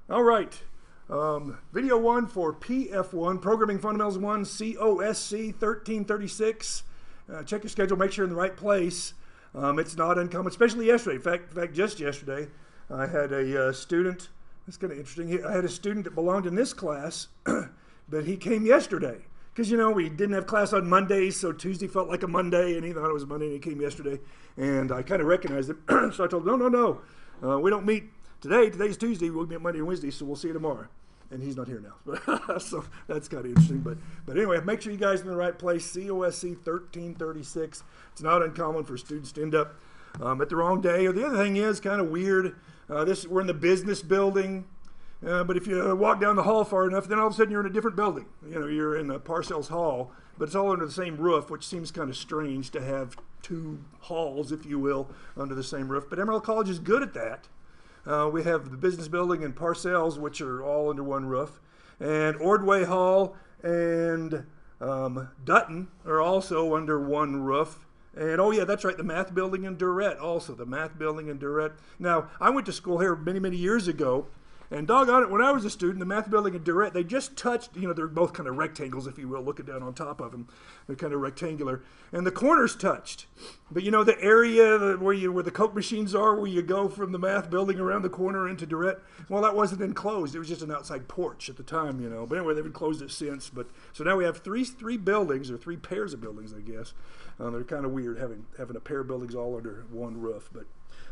All right. Video 1 for PF1, Programming Fundamentals 1, COSC 1336. Check your schedule, make sure you're in the right place. It's not uncommon, especially yesterday. In fact, just yesterday, I had a student, it's kind of interesting, I had a student that belonged in this class, but he came yesterday. Because, you know, we didn't have class on Mondays, so Tuesday felt like a Monday, and he thought it was a Monday, and he came yesterday. And I kind of recognized him, so I told him, no, we don't meet today. Today's Tuesday. We'll meet Monday and Wednesday, so we'll see you tomorrow. And he's not here now. So that's kind of interesting. But anyway, make sure you guys are in the right place. COSC 1336. It's not uncommon for students to end up at the wrong day. Or the other thing is kind of weird. We're in the business building. But if you walk down the hall far enough, then all of a sudden you're in a different building. You know, you're in Parcells Hall, but it's all under the same roof, which seems kind of strange to have two halls, if you will, under the same roof. But Emerald College is good at that. We have the business building and Parcells, which are all under one roof. And Ordway Hall and Dutton are also under one roof. And oh yeah, that's right, the math building in Durrett also, the math building in Durrett. Now, I went to school here many years ago, and doggone it, when I was a student, the math building in Durrett, they just touched, you know, they're both kind of rectangles, if you will, looking down on top of them. They're kind of rectangular. And the corners touched. But you know, the area where the Coke machines are, where you go from the math building around the corner into Durrett, well, that wasn't enclosed. It was just an outside porch at the time, you know. But anyway, they've enclosed it since. But so now we have three buildings, or three pairs of buildings, I guess. They're kind of weird having a pair of buildings all under one roof. But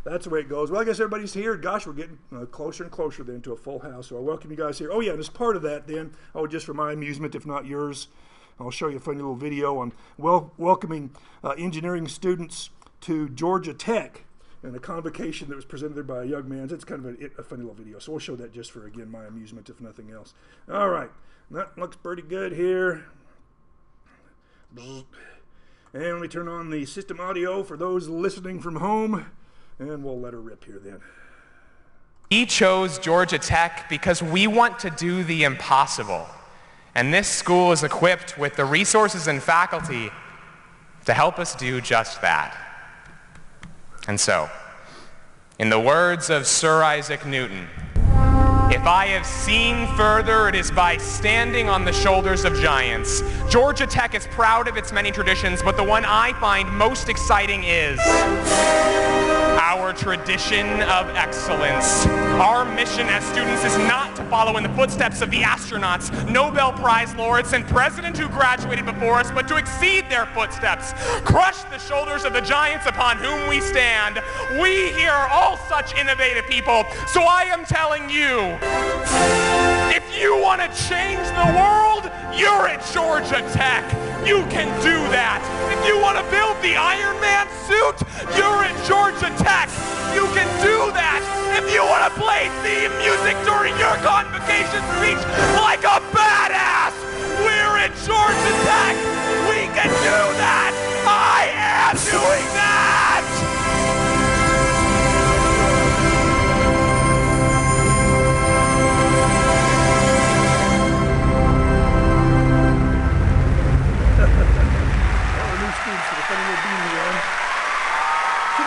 that's the way it goes. Well, I guess everybody's here. Gosh, we're getting closer and closer then to a full house. So I welcome you guys here. Oh yeah, and as part of that then, just for my amusement, if not yours, I'll show you a funny little video on welcoming engineering students to Georgia Tech and a convocation that was presented there by a young man. It's kind of a funny little video. So we'll show that just for, again, my amusement, if nothing else. All right, that looks pretty good here. And let me turn on the system audio for those listening from home. And we'll let her rip here then. We chose Georgia Tech because we want to do the impossible. And this school is equipped with the resources and faculty to help us do just that. And so, in the words of Sir Isaac Newton, if I have seen further, it is by standing on the shoulders of giants. Georgia Tech is proud of its many traditions, but the one I find most exciting is our tradition of excellence. Our mission as students is not to follow in the footsteps of the astronauts, Nobel Prize laureates, and presidents who graduated before us, but to exceed their footsteps, crush the shoulders of the giants upon whom we stand. We here are all such innovative people, so I am telling you, if you want to change the world, you're at Georgia Tech. You can do that. If you want to build the Iron Man suit, you're at Georgia Tech. You can do that. If you want to play theme music during your convocation speech like a badass, we're at Georgia Tech. We can do that. I am doing that.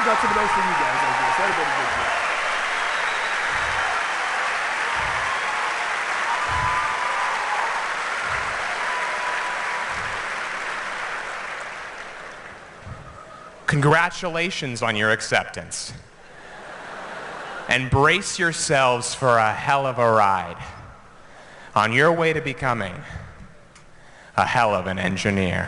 Got some of those for you guys, I guess. That'd have been a good job. Congratulations on your acceptance. And brace yourselves for a hell of a ride on your way to becoming a hell of an engineer.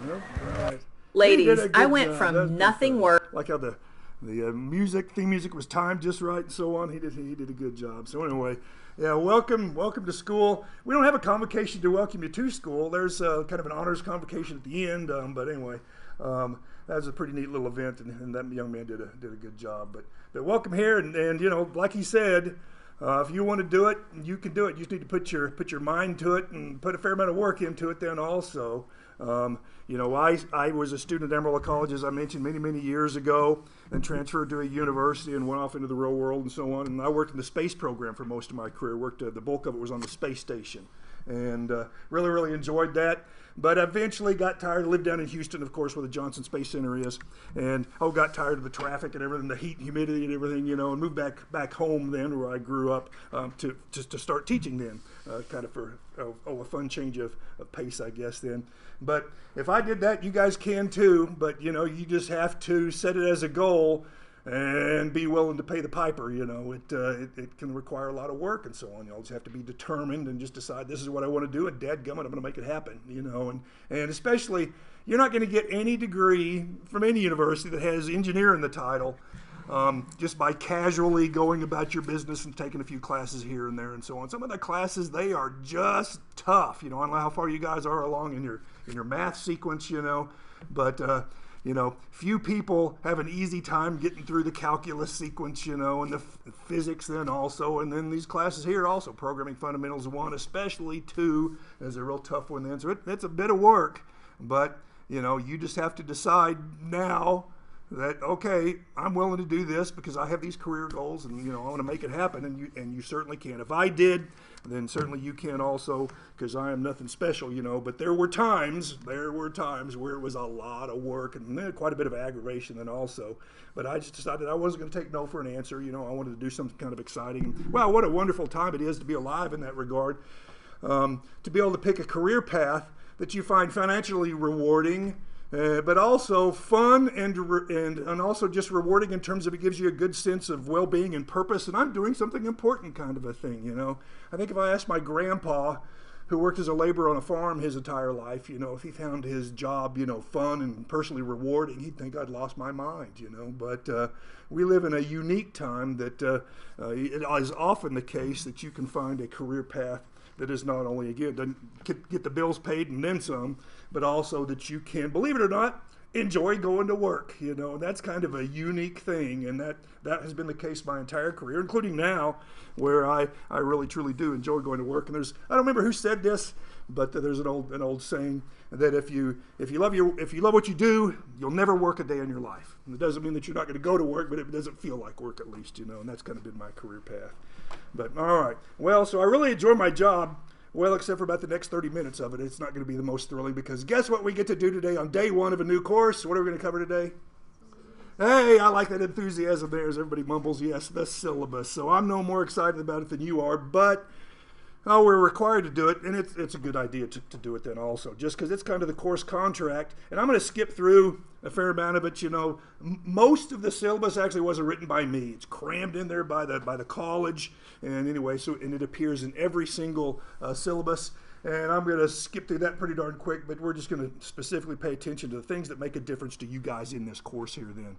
Yep, right. Ladies, I went from nothing work. Like how the theme music was timed just right and so on. He did a good job. So anyway, yeah, welcome to school. We don't have a convocation to welcome you to school. There's kind of an honors convocation at the end. But anyway, that was a pretty neat little event, and that young man did a good job. But welcome here, and you know, like he said, if you want to do it, you can do it. You just need to put your mind to it and put a fair amount of work into it then also. You know, I was a student at Emerald College, as I mentioned, many years ago, and transferred to a university and went off into the real world and so on. And I worked in the space program for most of my career. The bulk of it was on the space station. and really, really enjoyed that. But eventually got tired. Lived down in Houston, of course, where the Johnson Space Center is, and got tired of the traffic and everything, the heat, and humidity, and everything, and moved back home then, where I grew up, to start teaching then, kind of for a fun change of pace, I guess then. But if I did that, you guys can too. But you just have to set it as a goal and be willing to pay the piper. It can require a lot of work and so on. You'll just have to be determined and just decide this is what I want to do, and dadgummit, I'm going to make it happen. And especially, you're not going to get any degree from any university that has engineer in the title just by casually going about your business and taking a few classes here and there and so on. Some of the classes, they are just tough. I don't know how far you guys are along in your math sequence, but few people have an easy time getting through the calculus sequence, and the physics then also, and then these classes here also, Programming Fundamentals 1, especially 2, is a real tough one then. So it's a bit of work, but, you just have to decide now that, okay, I'm willing to do this because I have these career goals, and, I want to make it happen, and you certainly can. If I did, then certainly you can also, because I am nothing special, but there were times where it was a lot of work and quite a bit of aggravation then also. But I just decided I wasn't going to take no for an answer. I wanted to do something kind of exciting. Wow, what a wonderful time it is to be alive in that regard, to be able to pick a career path that you find financially rewarding, but also fun and also just rewarding in terms of it gives you a good sense of well-being and purpose, and I'm doing something important kind of a thing, I think if I asked my grandpa, who worked as a laborer on a farm his entire life, if he found his job, fun and personally rewarding, he'd think I'd lost my mind, But we live in a unique time that it is often the case that you can find a career path that is not only, again, doesn't get the bills paid and then some, but also that you can, believe it or not, enjoy going to work. That's kind of a unique thing, and that has been the case my entire career, including now, where I really truly do enjoy going to work. And I don't remember who said this, but there's an old saying that if you love what you do, you'll never work a day in your life. And it doesn't mean that you're not going to go to work, but it doesn't feel like work at least, and that's kind of been my career path. But all right, well, so I really enjoy my job. Well, except for about the next 30 minutes of it. It's not going to be the most thrilling, because guess what we get to do today on day one of a new course? What are we going to cover today? Hey, I like that enthusiasm there as everybody mumbles, yes, the syllabus. So I'm no more excited about it than you are, but we're required to do it, and it's a good idea to do it then also, just because it's kind of the course contract. And I'm going to skip through a fair amount of it. Most of the syllabus actually wasn't written by me. It's crammed in there by the college, and anyway, and it appears in every single syllabus. And I'm going to skip through that pretty darn quick, but we're just going to specifically pay attention to the things that make a difference to you guys in this course here then.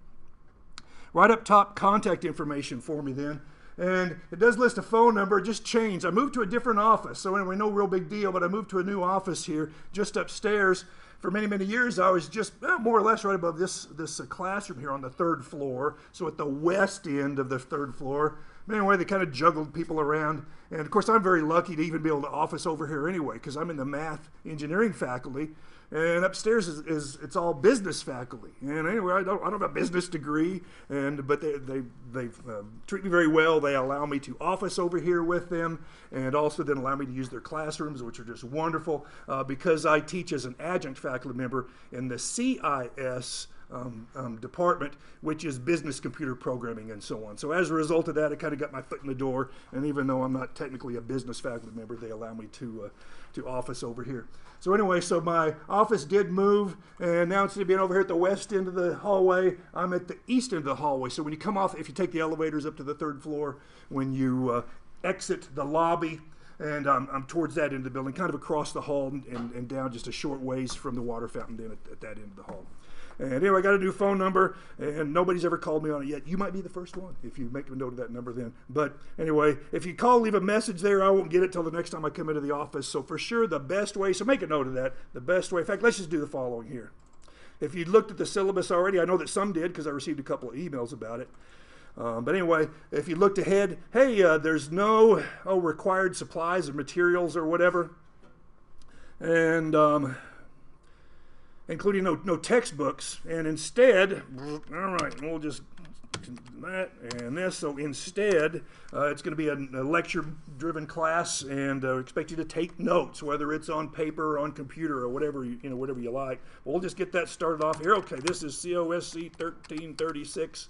Right up top, contact information for me then. And it does list a phone number. It just changed. I moved to a different office. So anyway, no real big deal, but I moved to a new office here just upstairs. For many, many years, I was just more or less right above this classroom here on the 3rd floor. So at the west end of the 3rd floor. But anyway, they kind of juggled people around. And of course, I'm very lucky to even be able to office over here anyway, because I'm in the math engineering faculty. And upstairs it's all business faculty. And anyway, I don't have a business degree, but they treat me very well. They allow me to office over here with them, and also then allow me to use their classrooms, which are just wonderful, because I teach as an adjunct faculty member in the CIS department, which is business computer programming and so on. So as a result of that, I kind of got my foot in the door, and even though I'm not technically a business faculty member, they allow me to office over here. So anyway, so my office did move, and now instead of being over here at the west end of the hallway, I'm at the east end of the hallway. So when you come off, if you take the elevators up to the 3rd floor, when you exit the lobby, and I'm towards that end of the building, kind of across the hall and down just a short ways from the water fountain then at that end of the hall. And anyway, I got a new phone number, and nobody's ever called me on it yet. You might be the first one if you make a note of that number then. But anyway, if you call, leave a message there. I won't get it till the next time I come into the office. So for sure, the best way, so make a note of that, the best way. In fact, let's just do the following here. If you looked at the syllabus already, I know that some did because I received a couple of emails about it. But anyway, if you looked ahead, hey, there's no required supplies or materials or whatever. And including no textbooks, and instead, all right, we'll just that and this. So instead, it's going to be a lecture-driven class, and expect you to take notes, whether it's on paper or on computer or whatever whatever you like. But we'll just get that started off here. Okay, this is COSC 1336.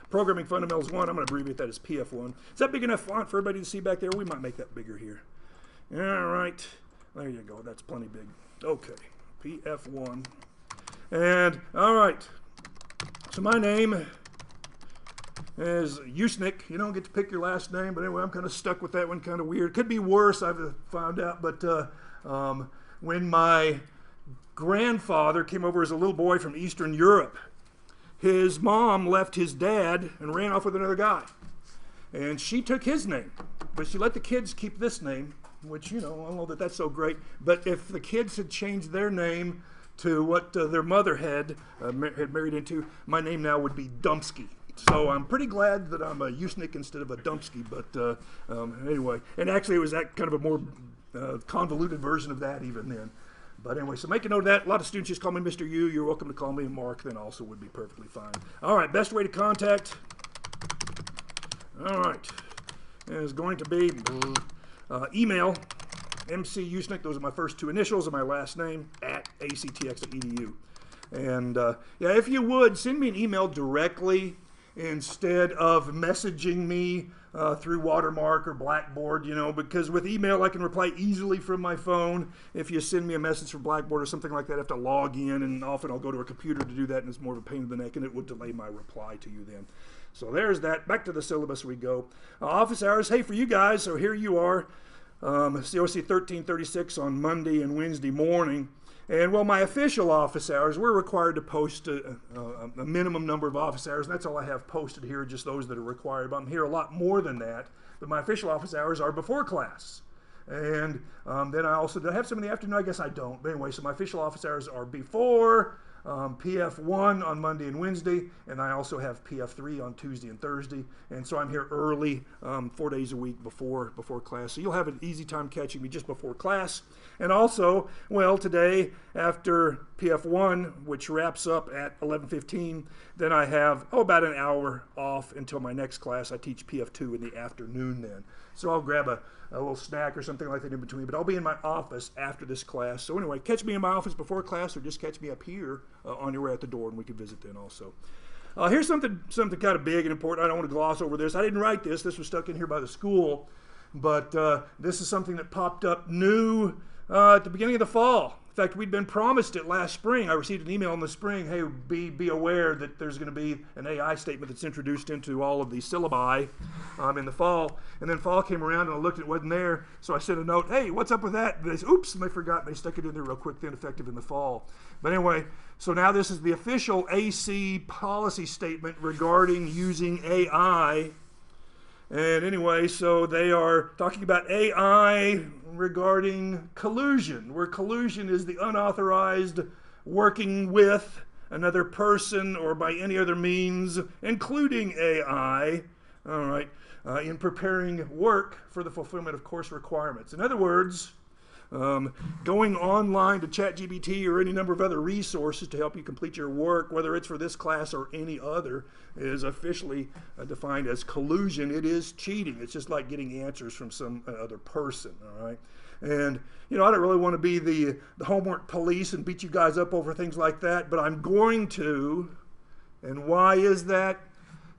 Programming Fundamentals 1. I'm going to abbreviate that as PF1. Is that big enough font for everybody to see back there? We might make that bigger here. All right. There you go. That's plenty big. Okay. PF1. And, all right. So my name is Usnick. You don't get to pick your last name, but anyway, I'm kind of stuck with that one. Kind of weird. Could be worse, I've found out. But when my grandfather came over as a little boy from Eastern Europe, his mom left his dad and ran off with another guy. And she took his name, but she let the kids keep this name, which, I don't know that that's so great. But if the kids had changed their name to what their mother had married into, my name now would be Dumpsky. So I'm pretty glad that I'm a Usnick instead of a Dumpsky. But anyway, and actually it was that kind of a more convoluted version of that even then. But anyway, so make a note of that. A lot of students just call me Mr. U. You're welcome to call me Mark, then also would be perfectly fine. All right, best way to contact. All right, is going to be email, MC Usnick. Those are my first two initials of my last name, at actx.edu. And yeah, if you would, send me an email directly instead of messaging me through Watermark or Blackboard, because with email I can reply easily from my phone. If you send me a message from Blackboard or something like that, I have to log in, and often I'll go to a computer to do that, and it's more of a pain in the neck, and it would delay my reply to you then. So there's that. Back to the syllabus we go. Office hours, hey, for you guys, so here you are, COC 1336 on Monday and Wednesday morning. And well, my official office hours, we're required to post a minimum number of office hours, and that's all I have posted here, just those that are required. But I'm here a lot more than that. But my official office hours are before class. And then I also, do I have some in the afternoon? I guess I don't. But anyway, so my official office hours are before PF1 on Monday and Wednesday, and I also have PF3 on Tuesday and Thursday. And so I'm here early, 4 days a week before class. So you'll have an easy time catching me just before class. And also, well, today after PF1, which wraps up at 11:15, then I have about an hour off until my next class. I teach PF2 in the afternoon then. So I'll grab a little snack or something like that in between, but I'll be in my office after this class. So anyway, catch me in my office before class, or just catch me up here on your way out the door, and we can visit then also. Here's something kind of big and important. I don't want to gloss over this. I didn't write this. This was stuck in here by the school, but this is something that popped up new at the beginning of the fall. In fact, we'd been promised it last spring. I received an email in the spring, hey, be aware that there's going to be an AI statement that's introduced into all of the syllabi in the fall. And then fall came around and I looked, it wasn't there. So I sent a note, hey, what's up with that? And they said, oops, and they forgot. And they stuck it in there real quick, then effective in the fall. But anyway, so now this is the official AC policy statement regarding using AI. And anyway, so they are talking about AI regarding collusion, where collusion is the unauthorized working with another person or by any other means, including AI, all right, in preparing work for the fulfillment of course requirements. In other words, going online to ChatGPT or any number of other resources to help you complete your work, whether it's for this class or any other, is officially defined as collusion. It is cheating. It's just like getting answers from some other person, all right? And, I don't really want to be the homework police and beat you guys up over things like that, but I'm going to. And why is that?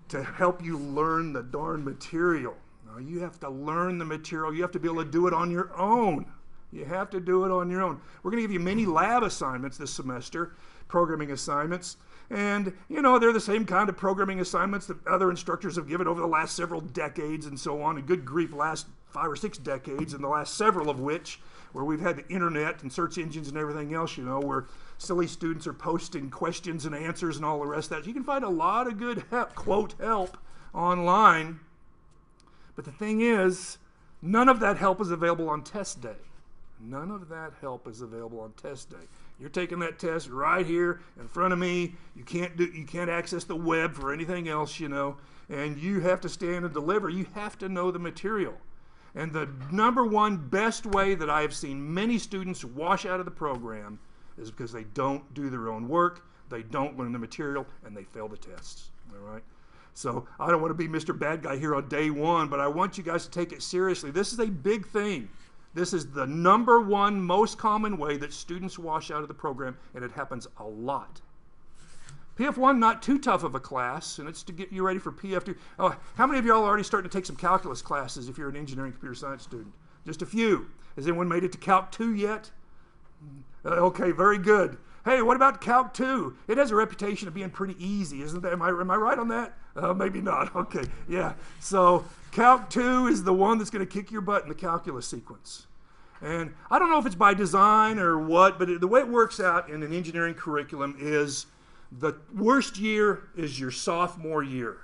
To help you learn the darn material. Now, you have to learn the material. You have to be able to do it on your own. You have to do it on your own. We're going to give you many lab assignments this semester, programming assignments. And, they're the same kind of programming assignments that other instructors have given over the last several decades and so on. And good grief, last 5 or 6 decades, and the last several of which, where we've had the internet and search engines and everything else, where silly students are posting questions and answers and all the rest of that. You can find a lot of good help, quote, help online. But the thing is, none of that help is available on test day. None of that help is available on test day. You're taking that test right here in front of me. You can't access the web for anything else, and you have to stand and deliver. You have to know the material. And the number one best way that I have seen many students wash out of the program is because they don't do their own work, they don't learn the material, and they fail the tests. All right. So I don't want to be Mr. Bad Guy here on day one, but I want you guys to take it seriously. This is a big thing. This is the #1 most common way that students wash out of the program, and it happens a lot. PF1, not too tough of a class, and it's to get you ready for PF2. Oh, how many of y'all are already starting to take some calculus classes if you're an engineering computer science student? Just a few. Has anyone made it to Calc 2 yet? Okay, very good. Hey, what about Calc 2? It has a reputation of being pretty easy, isn't that? Am I right on that? Maybe not. Okay, yeah. So Calc 2 is the one that's going to kick your butt in the calculus sequence. And I don't know if it's by design or what, but the way it works out in an engineering curriculum is the worst year is your sophomore year.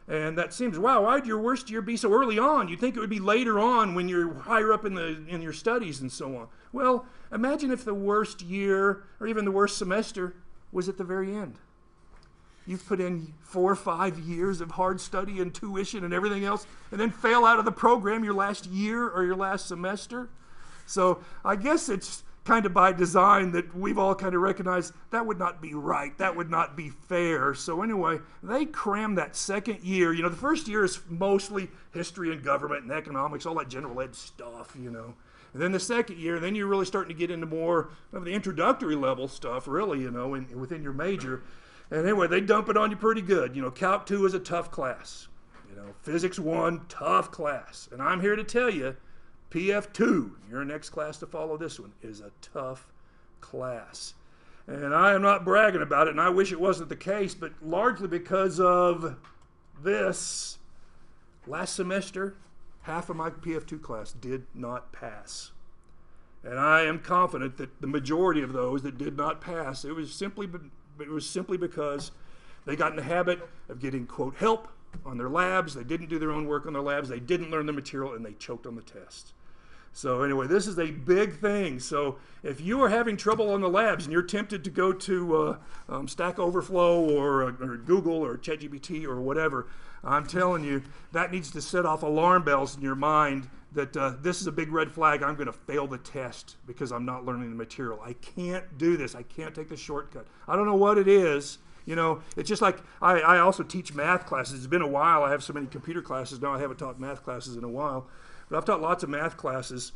And that seems, wow, why'd your worst year be so early on? You'd think it would be later on when you're higher up in your studies and so on. Well, imagine if the worst year or even the worst semester was at the very end. You've put in 4 or 5 years of hard study and tuition and everything else, and then fail out of the program your last year or your last semester. So I guess it's kind of by design that we've all kind of recognized that would not be right. That would not be fair. So anyway, they cram that second year. You know, the first year is mostly history and government and economics, all that general ed stuff, you know. And then the second year, then you're really starting to get into more of the introductory level stuff, really, you know, within your major. And anyway, they dump it on you pretty good. You know, Calc 2 is a tough class. You know, Physics 1, tough class. And I'm here to tell you, PF2, your next class to follow this one, is a tough class. And I am not bragging about it, and I wish it wasn't the case, but largely because of this. Last semester, half of my PF2 class did not pass. And I am confident that the majority of those that did not pass, it was simply because they got in the habit of getting, quote, help on their labs. They didn't do their own work on their labs. They didn't learn the material, and they choked on the test. So anyway, this is a big thing. So if you are having trouble on the labs and you're tempted to go to Stack Overflow or Google or ChatGPT or whatever, I'm telling you, that needs to set off alarm bells in your mind that this is a big red flag. I'm going to fail the test because I'm not learning the material. I can't do this. I can't take the shortcut. I don't know what it is. You know, it's just like I also teach math classes. It's been a while. I have so many computer classes now. I haven't taught math classes in a while. But I've taught lots of math classes.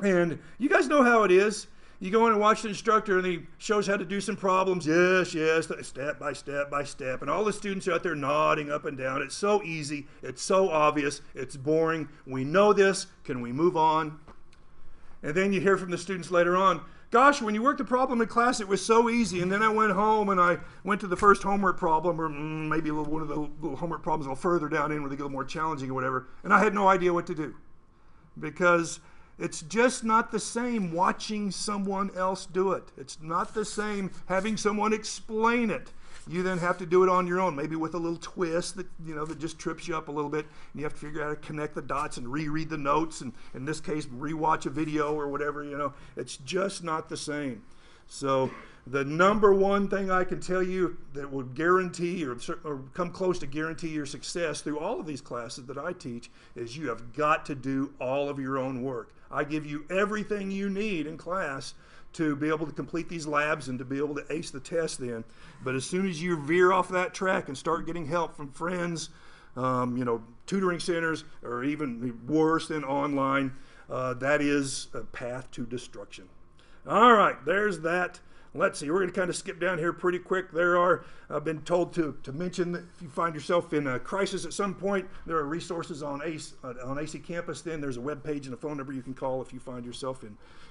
And you guys know how it is. You go in and watch the instructor, and he shows how to do some problems. Yes, step by step by step. And all the students are out there nodding up and down. It's so easy. It's so obvious. It's boring. We know this. Can we move on? And then you hear from the students later on, gosh, when you worked the problem in class, it was so easy. And then I went home and I went to the first homework problem, or maybe one of the little homework problems a little further down in where they get a little more challenging or whatever. And I had no idea what to do because it's just not the same watching someone else do it. It's not the same having someone explain it. You then have to do it on your own, maybe with a little twist that, you know, that just trips you up a little bit. And you have to figure out how to connect the dots and reread the notes, and in this case, rewatch a video or whatever, you know. It's just not the same. So the #1 thing I can tell you that will guarantee or come close to guarantee your success through all of these classes that I teach is you have got to do all of your own work. I give you everything you need in class to be able to complete these labs and to be able to ace the test then. But as soon as you veer off that track and start getting help from friends, you know, tutoring centers, or even worse than online, that is a path to destruction. All right, there's that. Let's see, we're going to kind of skip down here pretty quick. I've been told to mention that if you find yourself in a crisis at some point, there are resources on AC Campus. Then there's a web page and a phone number you can call if you find yourself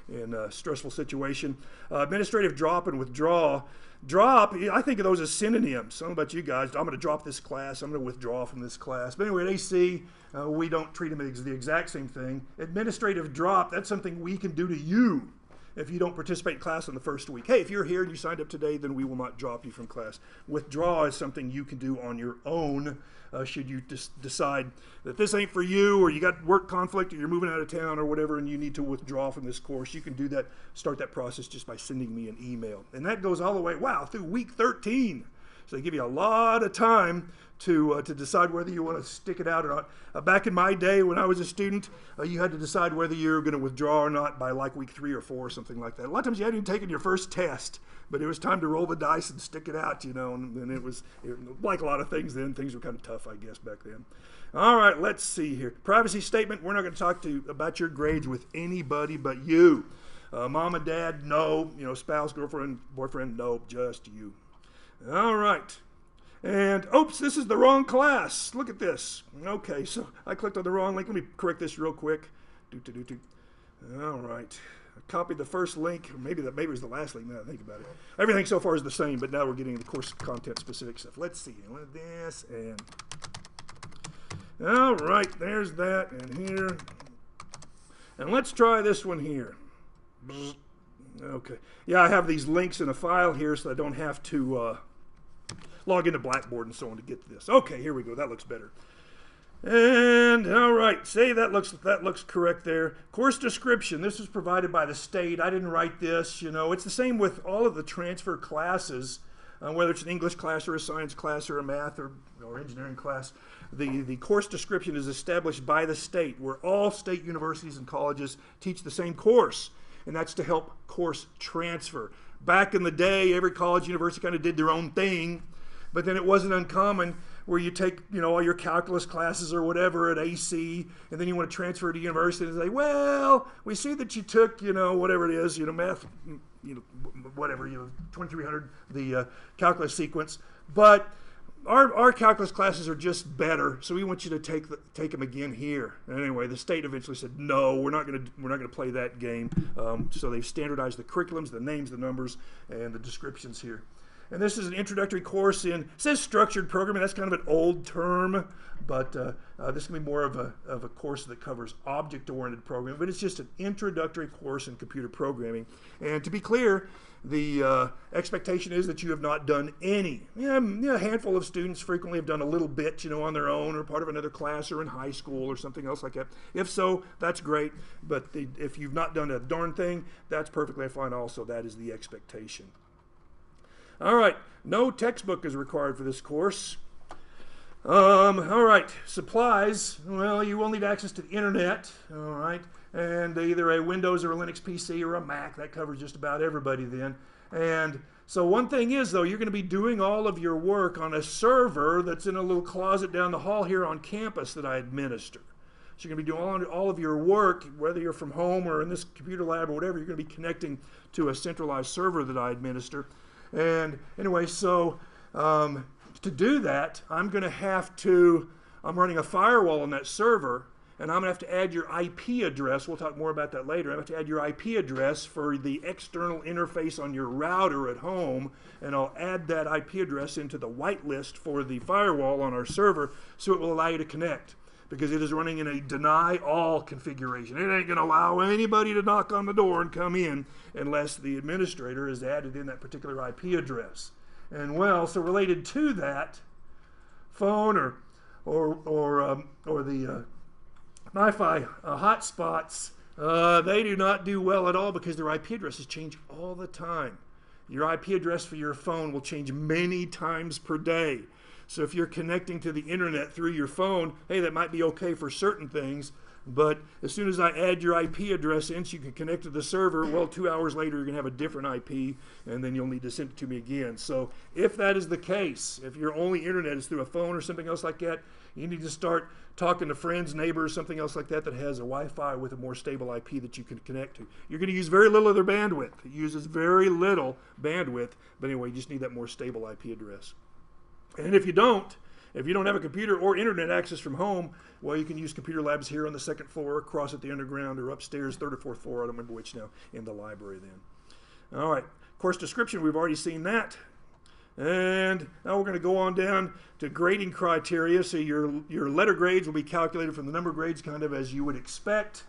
in a stressful situation. Administrative drop and withdraw. Drop, I think of those as synonyms. I don't know about you guys. I'm going to drop this class. I'm going to withdraw from this class. But anyway, at AC, we don't treat them as the exact same thing. Administrative drop, that's something we can do to you if you don't participate in class in the first week. Hey, if you're here and you signed up today, then we will not drop you from class. Withdraw is something you can do on your own should you decide that this ain't for you, or you got work conflict, or you're moving out of town or whatever, and you need to withdraw from this course. You can do that, start that process just by sending me an email. And that goes all the way, wow, through week 13. So they give you a lot of time to decide whether you want to stick it out or not. Back in my day when I was a student, you had to decide whether you were going to withdraw or not by like week 3 or 4 or something like that. A lot of times you hadn't even taken your first test, but it was time to roll the dice and stick it out, you know, and it was like a lot of things then. Things were kind of tough, I guess, back then. All right, let's see here. Privacy statement. We're not going to talk about your grades with anybody but you. Mom and dad, no. You know, spouse, girlfriend, boyfriend, no. Just you. All right. And, oops, this is the wrong class. Look at this. Okay, so I clicked on the wrong link. Let me correct this real quick. All right. I copied the first link. Maybe it was the last link now that I think about it. Everything so far is the same, but now we're getting the course content specific stuff. Let's see. This and... All right, there's that and here. And let's try this one here. Okay. Yeah, I have these links in a file here so I don't have to... log into Blackboard and so on to get to this. Okay, here we go. That looks better. And all right, say that looks correct there. Course description. This was provided by the state. I didn't write this. You know, it's the same with all of the transfer classes, whether it's an English class or a science class or a math or engineering class. The course description is established by the state, where all state universities and colleges teach the same course, and that's to help course transfer. Back in the day, every college, university kind of did their own thing. But then it wasn't uncommon where you take, you know, all your calculus classes or whatever at AC, and then you want to transfer to university and say, well, we see that you took, you know, whatever it is, you know, math, you know, whatever, you know, 2300, the calculus sequence. But our calculus classes are just better, so we want you to take them again here. Anyway, the state eventually said, no, we're not going to play that game. So they've standardized the curriculums, the names, the numbers, and the descriptions here. And this is an introductory course in, it says structured programming. That's kind of an old term, but this can be more of a course that covers object-oriented programming, but it's just an introductory course in computer programming. And to be clear, the expectation is that you have not done any. A handful of students frequently have done a little bit, you know, on their own or part of another class or in high school or something else like that. If so, that's great, but if you've not done a darn thing, that's perfectly fine also. That is the expectation. All right, no textbook is required for this course. All right, supplies. Well, you will need access to the internet, all right, and either a Windows or a Linux PC or a Mac. That covers just about everybody then. And so one thing is, though, you're going to be doing all of your work on a server that's in a little closet down the hall here on campus that I administer. So you're going to be doing all of your work, whether you're from home or in this computer lab or whatever, you're going to be connecting to a centralized server that I administer. And anyway, so to do that, I'm running a firewall on that server, and I'm going to have to add your IP address. We'll talk more about that later. I'm going to have to add your IP address for the external interface on your router at home, and I'll add that IP address into the whitelist for the firewall on our server so it will allow you to connect, because it is running in a deny all configuration. It ain't going to allow anybody to knock on the door and come in unless the administrator has added in that particular IP address. And well, so related to that, phone or the Wi-Fi hotspots, they do not do well at all because their IP addresses change all the time. Your IP address for your phone will change many times per day. So if you're connecting to the internet through your phone, hey, that might be okay for certain things, but as soon as I add your IP address in so you can connect to the server, well, 2 hours later you're going to have a different IP, and then you'll need to send it to me again. So if that is the case, if your only internet is through a phone or something else like that, you need to start talking to friends, neighbors, something else like that that has a Wi-Fi with a more stable IP that you can connect to. You're going to use very little of their bandwidth. It uses very little bandwidth, but anyway, you just need that more stable IP address. And if you don't have a computer or internet access from home, well, you can use computer labs here on the second floor, across at the underground, or upstairs, third or fourth floor, I don't remember which now, in the library then. All right, course description, we've already seen that. And now we're going to go on down to grading criteria. So your letter grades will be calculated from the number of grades kind of as you would expect.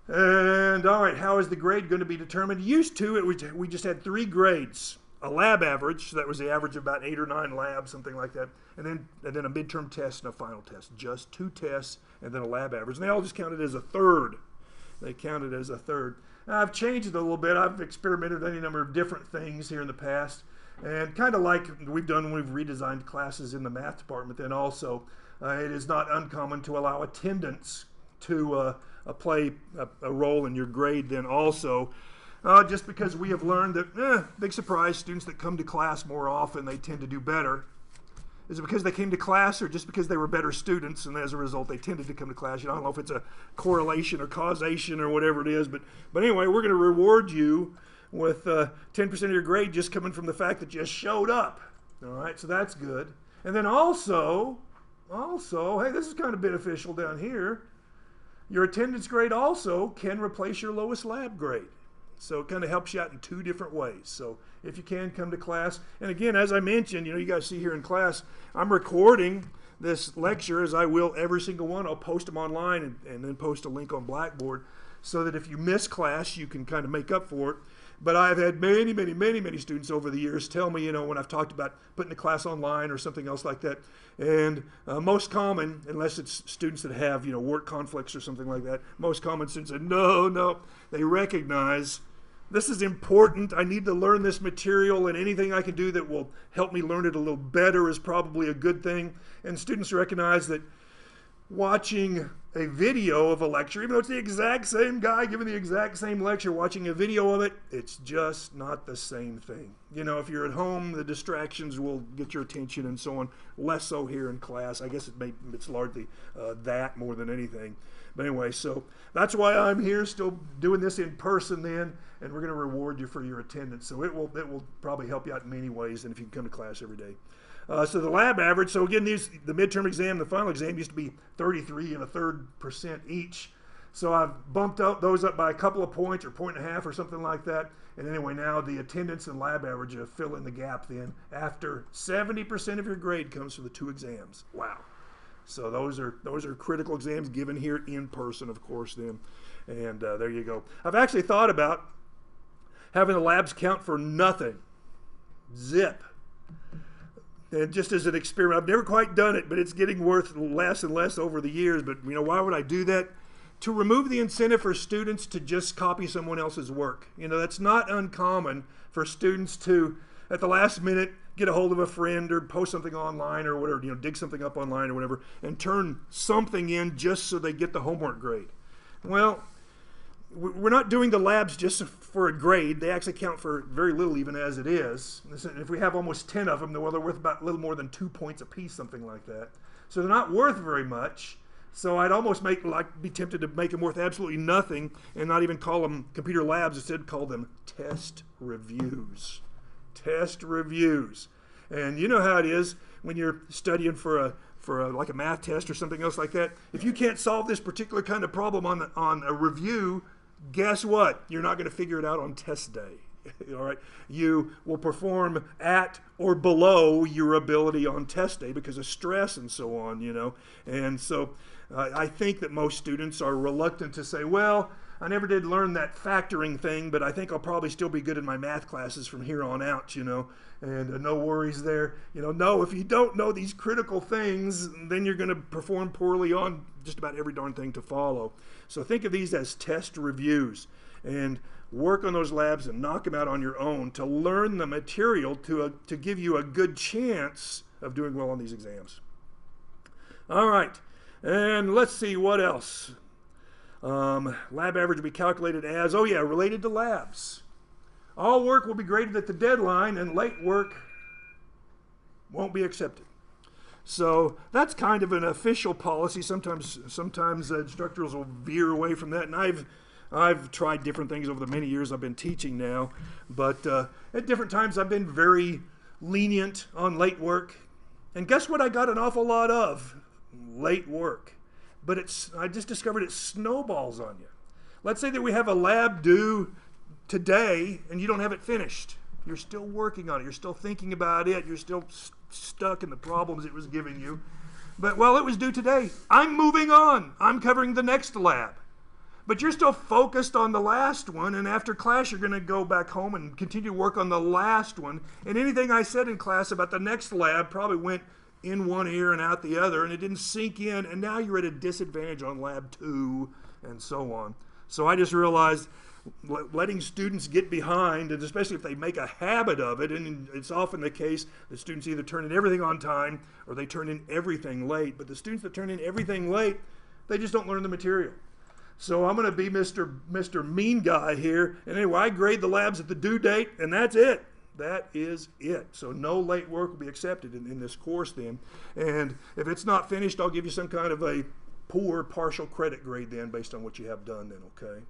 And all right, how is the grade going to be determined? Used to it, we just had 3 grades. A lab average, so that was the average of about 8 or 9 labs, something like that, and then a midterm test and a final test. Just 2 tests and then a lab average. And they all just counted as a third. They counted as a third. Now, I've changed it a little bit. I've experimented with any number of different things here in the past. And kind of like we've done when we've redesigned classes in the math department, then also it is not uncommon to allow attendance to play a role in your grade then also. Just because we have learned that, big surprise, students that come to class more often, they tend to do better. Is it because they came to class or just because they were better students and as a result they tended to come to class? I don't know if it's a correlation or causation or whatever it is, but anyway, we're going to reward you with 10% of your grade just coming from the fact that you showed up. All right, so that's good. And then also, hey, this is kind of beneficial down here. Your attendance grade also can replace your lowest lab grade. So it kind of helps you out in two different ways. So if you can, come to class. And again, as I mentioned, you guys see here in class, I'm recording this lecture as I will every single one. I'll post them online and then post a link on Blackboard so that if you miss class, you can kind of make up for it. But I've had many students over the years tell me, when I've talked about putting the class online or something else like that. And most common, unless it's students that have, work conflicts or something like that, most common students say, no, they recognize this is important. I need to learn this material, and anything I can do that will help me learn it a little better is probably a good thing. And students recognize that watching a video of a lecture, even though it's the exact same guy giving the exact same lecture, watching a video of it, it's just not the same thing. If you're at home, the distractions will get your attention and so on. Less so here in class. I guess it's largely that more than anything. But anyway, so that's why I'm here still doing this in person then, and we're going to reward you for your attendance. So it will probably help you out in many ways than if you can come to class every day. So the lab average, so again, the midterm exam, the final exam used to be 33 1/3% each. So I've bumped those up by a couple of points or 1.5 or something like that. And anyway, now the attendance and lab average fill in the gap then after 70% of your grade comes from the two exams. Wow. So those are critical exams given here in person, of course, then. And there you go. I've actually thought about having the labs count for nothing. Zip. And just as an experiment, I've never quite done it, but it's getting worth less and less over the years. But why would I do that? To remove the incentive for students to just copy someone else's work. That's not uncommon for students to, at the last minute, get a hold of a friend or post something online or whatever, dig something up online or whatever, and turn something in just so they get the homework grade. Well, we're not doing the labs just for a grade. They actually count for very little even as it is. If we have almost 10 of them, they're worth about a little more than 2 points a piece, something like that. So they're not worth very much. So I'd almost be tempted to make them worth absolutely nothing and not even call them computer labs. Instead, call them test reviews. Test reviews. And you know how it is when you're studying for like a math test or something else like that. If you can't solve this particular kind of problem on a review, guess what? You're not going to figure it out on test day. All right, you will perform at or below your ability on test day because of stress and so on, And so I think that most students are reluctant to say, well, I never did learn that factoring thing, but I think I'll probably still be good in my math classes from here on out, and no worries there. No, if you don't know these critical things, then you're going to perform poorly on just about every darn thing to follow. So think of these as test reviews and work on those labs and knock them out on your own to learn the material to give you a good chance of doing well on these exams. All right, and let's see what else. Lab average will be calculated as, related to labs. All work will be graded at the deadline and late work won't be accepted. So that's kind of an official policy. Sometimes instructors will veer away from that, and I've tried different things over the many years I've been teaching now, but at different times I've been very lenient on late work. And guess what I got an awful lot of? Late work. But I just discovered it snowballs on you. Let's say that we have a lab due today and you don't have it finished. You're still working on it. You're still thinking about it. You're still stuck in the problems it was giving you. But, it was due today. I'm moving on. I'm covering the next lab. But you're still focused on the last one, and after class you're going to go back home and continue to work on the last one. And anything I said in class about the next lab probably went in one ear and out the other, and it didn't sink in, and now you're at a disadvantage on lab 2, and so on. So I just realized letting students get behind, and especially if they make a habit of it, and it's often the case that students either turn in everything on time or they turn in everything late. But the students that turn in everything late, they just don't learn the material. So I'm going to be Mr. Mean Guy here. And anyway, I grade the labs at the due date, and that's it. That is it. So no late work will be accepted in this course then. And if it's not finished, I'll give you some kind of a poor partial credit grade then based on what you have done then, okay?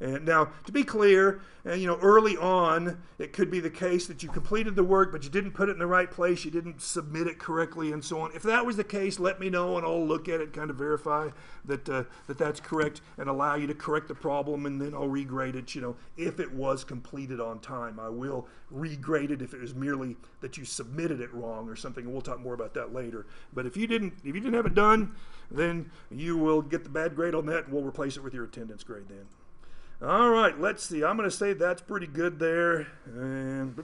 And now, to be clear, early on, it could be the case that you completed the work, but you didn't put it in the right place, you didn't submit it correctly, and so on. If that was the case, let me know, and I'll look at it, kind of verify that that's correct, and allow you to correct the problem, and then I'll regrade it, if it was completed on time. I will regrade it if it was merely that you submitted it wrong or something, and we'll talk more about that later. But if you didn't have it done, then you will get the bad grade on that, and we'll replace it with your attendance grade then. All right, let's see. I'm going to say that's pretty good there. And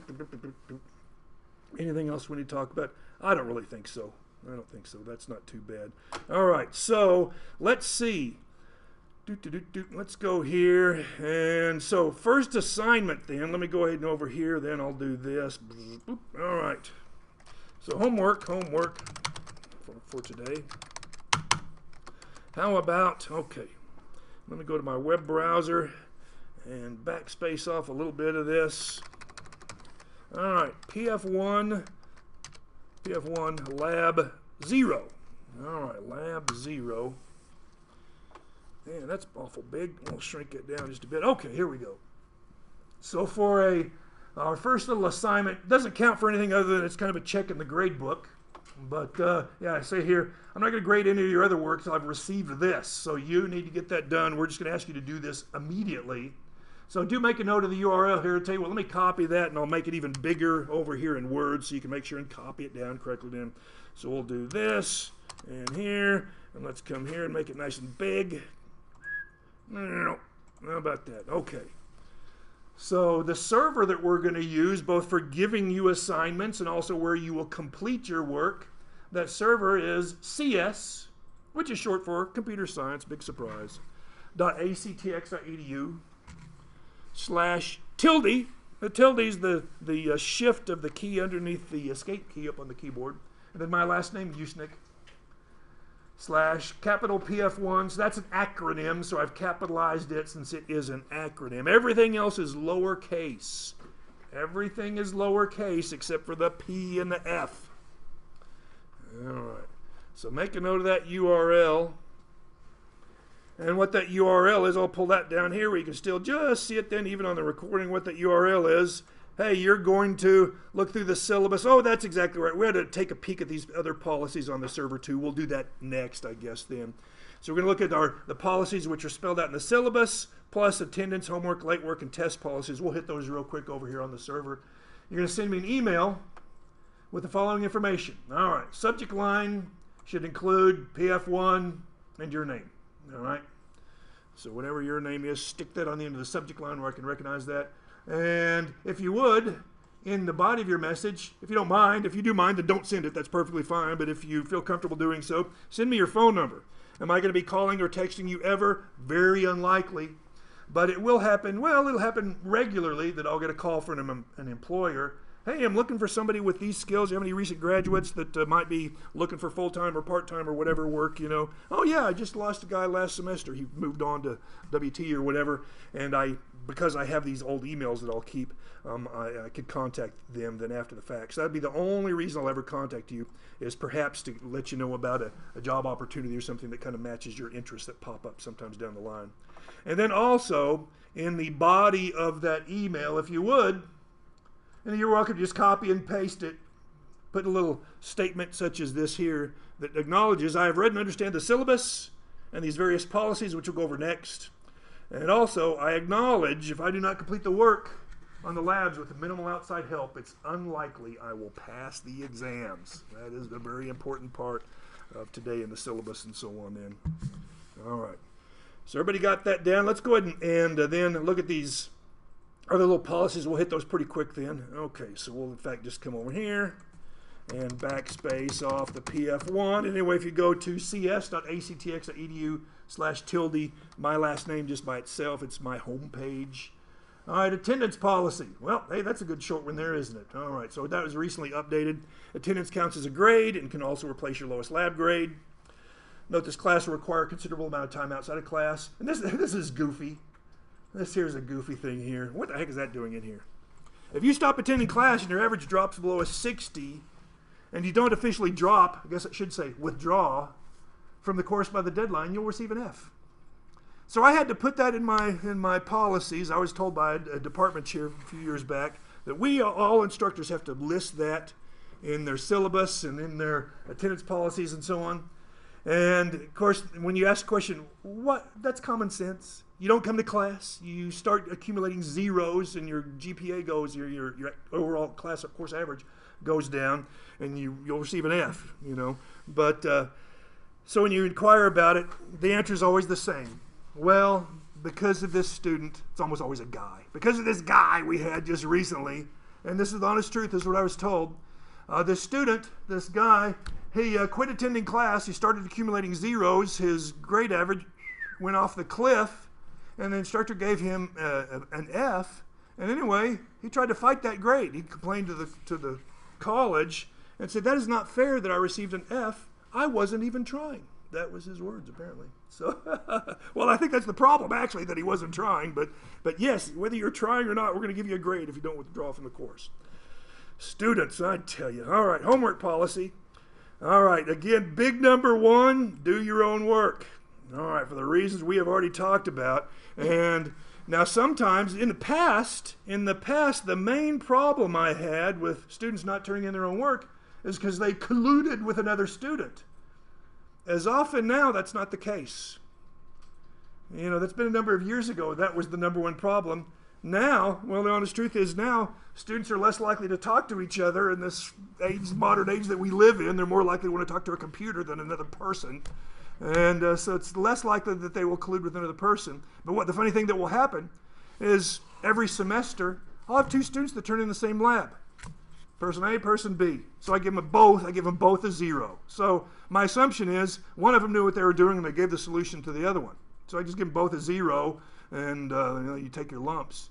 anything else we need to talk about? I don't really think so. I don't think so. That's not too bad. All right, so let's see. Let's go here. And so first assignment then. Let me go ahead and over here. Then I'll do this. All right. So homework for today. How about, okay, let me go to my web browser and backspace off a little bit of this. All right, PF1 lab 0. All right, lab 0. Man, that's awful big. I'll shrink it down just a bit. Okay, here we go. So for our first little assignment, doesn't count for anything other than it's kind of a check in the grade book. But yeah, I say here, I'm not going to grade any of your other work until I've received this. So you need to get that done. We're just going to ask you to do this immediately. So do make a note of the URL here. I'll tell you what, let me copy that, and I'll make it even bigger over here in Word so you can make sure and copy it down correctly then. So we'll do this and here, and let's come here and make it nice and big. How about that? Okay. So the server that we're going to use, both for giving you assignments and also where you will complete your work, that server is CS, which is short for Computer Science, big surprise, .actx.edu /tilde. The tilde is the shift of the key underneath the escape key up on the keyboard. And then my last name, Usnick, /capital PF1. So that's an acronym, so I've capitalized it since it is an acronym. Everything else is lowercase. Everything is lowercase except for the P and the F. All right. So make a note of that URL. And what that URL is, I'll pull that down here where you can still just see it then, even on the recording, what that URL is. Hey, you're going to look through the syllabus. Oh, that's exactly right. We had to take a peek at these other policies on the server too. We'll do that next, I guess, then. So we're going to look at the policies which are spelled out in the syllabus, plus attendance, homework, late work, and test policies. We'll hit those real quick over here on the server. You're going to send me an email with the following information. All right. Subject line should include PF1 and your name. All right. So whatever your name is, stick that on the end of the subject line where I can recognize that. And if you would, in the body of your message, if you don't mind, if you do mind, then don't send it. That's perfectly fine. But if you feel comfortable doing so, send me your phone number. Am I going to be calling or texting you ever? Very unlikely. But it will happen. Well, it'll happen regularly that I'll get a call from an employer. Hey, I'm looking for somebody with these skills. Do you have any recent graduates that might be looking for full-time or part-time or whatever work, Oh, yeah, I just lost a guy last semester. He moved on to WT or whatever. And because I have these old emails that I'll keep, I could contact them then after the fact. So that'd be the only reason I'll ever contact you, is perhaps to let you know about a job opportunity or something that kind of matches your interests that pop up sometimes down the line. And then also, in the body of that email, if you would, and you're welcome to just copy and paste it. Put a little statement such as this here that acknowledges I have read and understand the syllabus and these various policies, which we'll go over next. And also, I acknowledge if I do not complete the work on the labs with minimal outside help, it's unlikely I will pass the exams. That is a very important part of today in the syllabus and so on then. All right. So everybody got that down? Let's go ahead and then look at these other little policies. We'll hit those pretty quick then. Okay, so we'll in fact just come over here and backspace off the PF1. Anyway, if you go to cs.actx.edu/tilde, my last name just by itself, it's my home page. All right, attendance policy. Well, hey, that's a good short one there, isn't it? All right, so that was recently updated. Attendance counts as a grade and can also replace your lowest lab grade. Note this class will require a considerable amount of time outside of class. And this is goofy. This here's a goofy thing here. What the heck is that doing in here? If you stop attending class and your average drops below a 60, and you don't officially drop, I guess I should say withdraw, from the course by the deadline, you'll receive an F. So I had to put that in my policies. I was told by a department chair a few years back that all instructors have to list that in their syllabus and in their attendance policies and so on. And of course, when you ask the question, that's common sense. You don't come to class, you start accumulating zeros, and your GPA goes, your overall class course average goes down, and you'll receive an F, you know. But so when you inquire about it, the answer is always the same. Well, because of this student, it's almost always a guy. Because of this guy we had just recently, and this is the honest truth, this is what I was told. This student, this guy, he quit attending class, he started accumulating zeros, his grade average went off the cliff, and the instructor gave him an F, and anyway, he tried to fight that grade. He complained to the college and said, that is not fair that I received an F. I wasn't even trying. That was his words, apparently. So, well, I think that's the problem, actually, that he wasn't trying. But yes, whether you're trying or not, we're going to give you a grade if you don't withdraw from the course. Students, I tell you. All right, homework policy. All right, again, big number one, do your own work. All right, for the reasons we have already talked about. And now sometimes in the past, the main problem I had with students not turning in their own work is because they colluded with another student. As often now, that's not the case. You know, that's been a number of years ago. That was the number one problem. Now, well, the honest truth is now, students are less likely to talk to each other in this modern age that we live in. They're more likely to want to talk to a computer than another person. And so it's less likely that they will collude with another person. But the funny thing that will happen is every semester, I'll have two students that turn in the same lab. Person A, person B. So I give them both a 0. So my assumption is one of them knew what they were doing and they gave the solution to the other one. So I just give them both a 0 and you take your lumps.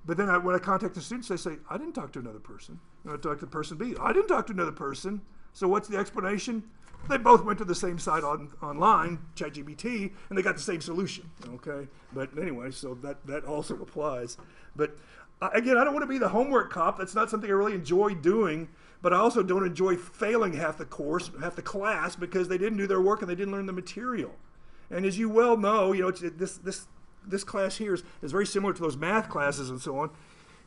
But then when I contact the students, they say, I didn't talk to another person. And I talk to person B. I didn't talk to another person. So what's the explanation? They both went to the same site online, ChatGPT, and they got the same solution, okay? But anyway, so that also applies. But again, I don't want to be the homework cop. That's not something I really enjoy doing, but I also don't enjoy failing half the course, half the class, because they didn't do their work and they didn't learn the material. And as you well know, you know, this class here is very similar to those math classes and so on.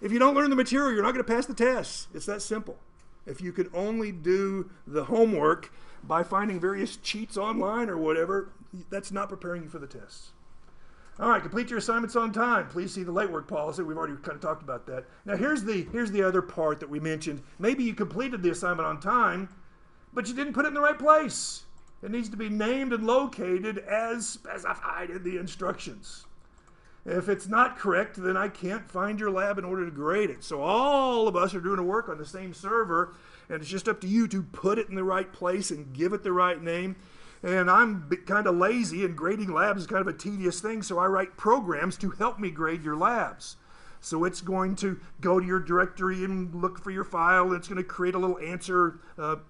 If you don't learn the material, you're not going to pass the tests. It's that simple. If you can only do the homework by finding various cheats online or whatever, that's not preparing you for the tests. All right, complete your assignments on time. Please see the late work policy. We've already kind of talked about that. Now here's the other part that we mentioned. Maybe you completed the assignment on time, but you didn't put it in the right place. It needs to be named and located as specified in the instructions. If it's not correct, then I can't find your lab in order to grade it. So all of us are doing a work on the same server, and it's just up to you to put it in the right place and give it the right name. And I'm kind of lazy, and grading labs is kind of a tedious thing, so I write programs to help me grade your labs. So it's going to go to your directory and look for your file, and it's going to create a little answer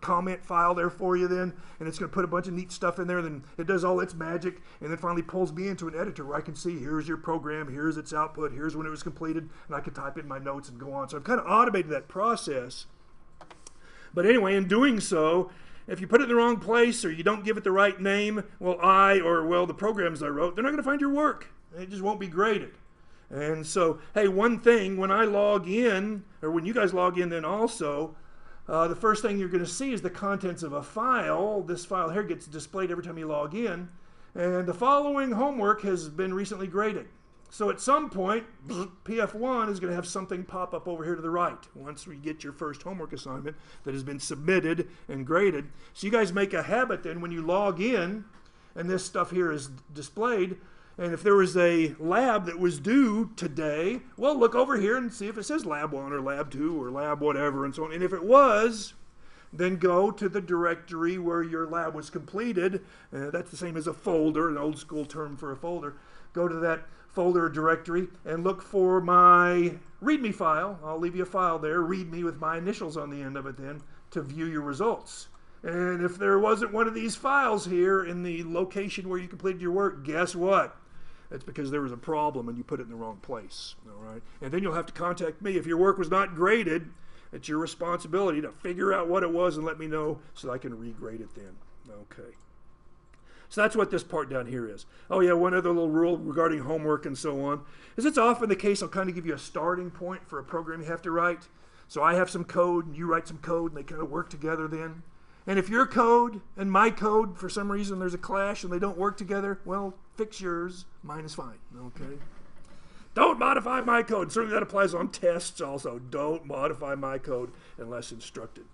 comment file there for you then, and it's going to put a bunch of neat stuff in there, then it does all its magic, and then finally pulls me into an editor where I can see, here's your program, here's its output, here's when it was completed, and I can type in my notes and go on. So I've kind of automated that process. But anyway, in doing so, if you put it in the wrong place or you don't give it the right name, well, the programs I wrote, they're not going to find your work. It just won't be graded. And so, hey, one thing, when I log in, or when you guys log in then also, the first thing you're going to see is the contents of a file. This file here gets displayed every time you log in. And the following homework has been recently graded. So at some point, PF1 is going to have something pop up over here to the right once we get your first homework assignment that has been submitted and graded. So you guys make a habit then when you log in and this stuff here is displayed, and if there was a lab that was due today, well, look over here and see if it says lab 1 or lab 2 or lab whatever and so on. And if it was, then go to the directory where your lab was completed. That's the same as a folder, an old school term for a folder. Go to that folder or directory and look for my README file. I'll leave you a file there, README with my initials on the end of it then, to view your results. And if there wasn't one of these files here in the location where you completed your work, guess what? That's because there was a problem and you put it in the wrong place. All right? And then you'll have to contact me. If your work was not graded, it's your responsibility to figure out what it was and let me know so that I can regrade it then. Okay. So that's what this part down here is. Oh yeah, one other little rule regarding homework and so on is it's often the case I'll kind of give you a starting point for a program you have to write. So I have some code and you write some code and they kind of work together then. And if your code and my code, for some reason there's a clash and they don't work together, well, fix yours. Mine is fine. Okay? Don't modify my code. Certainly that applies on tests also. Don't modify my code unless instructed.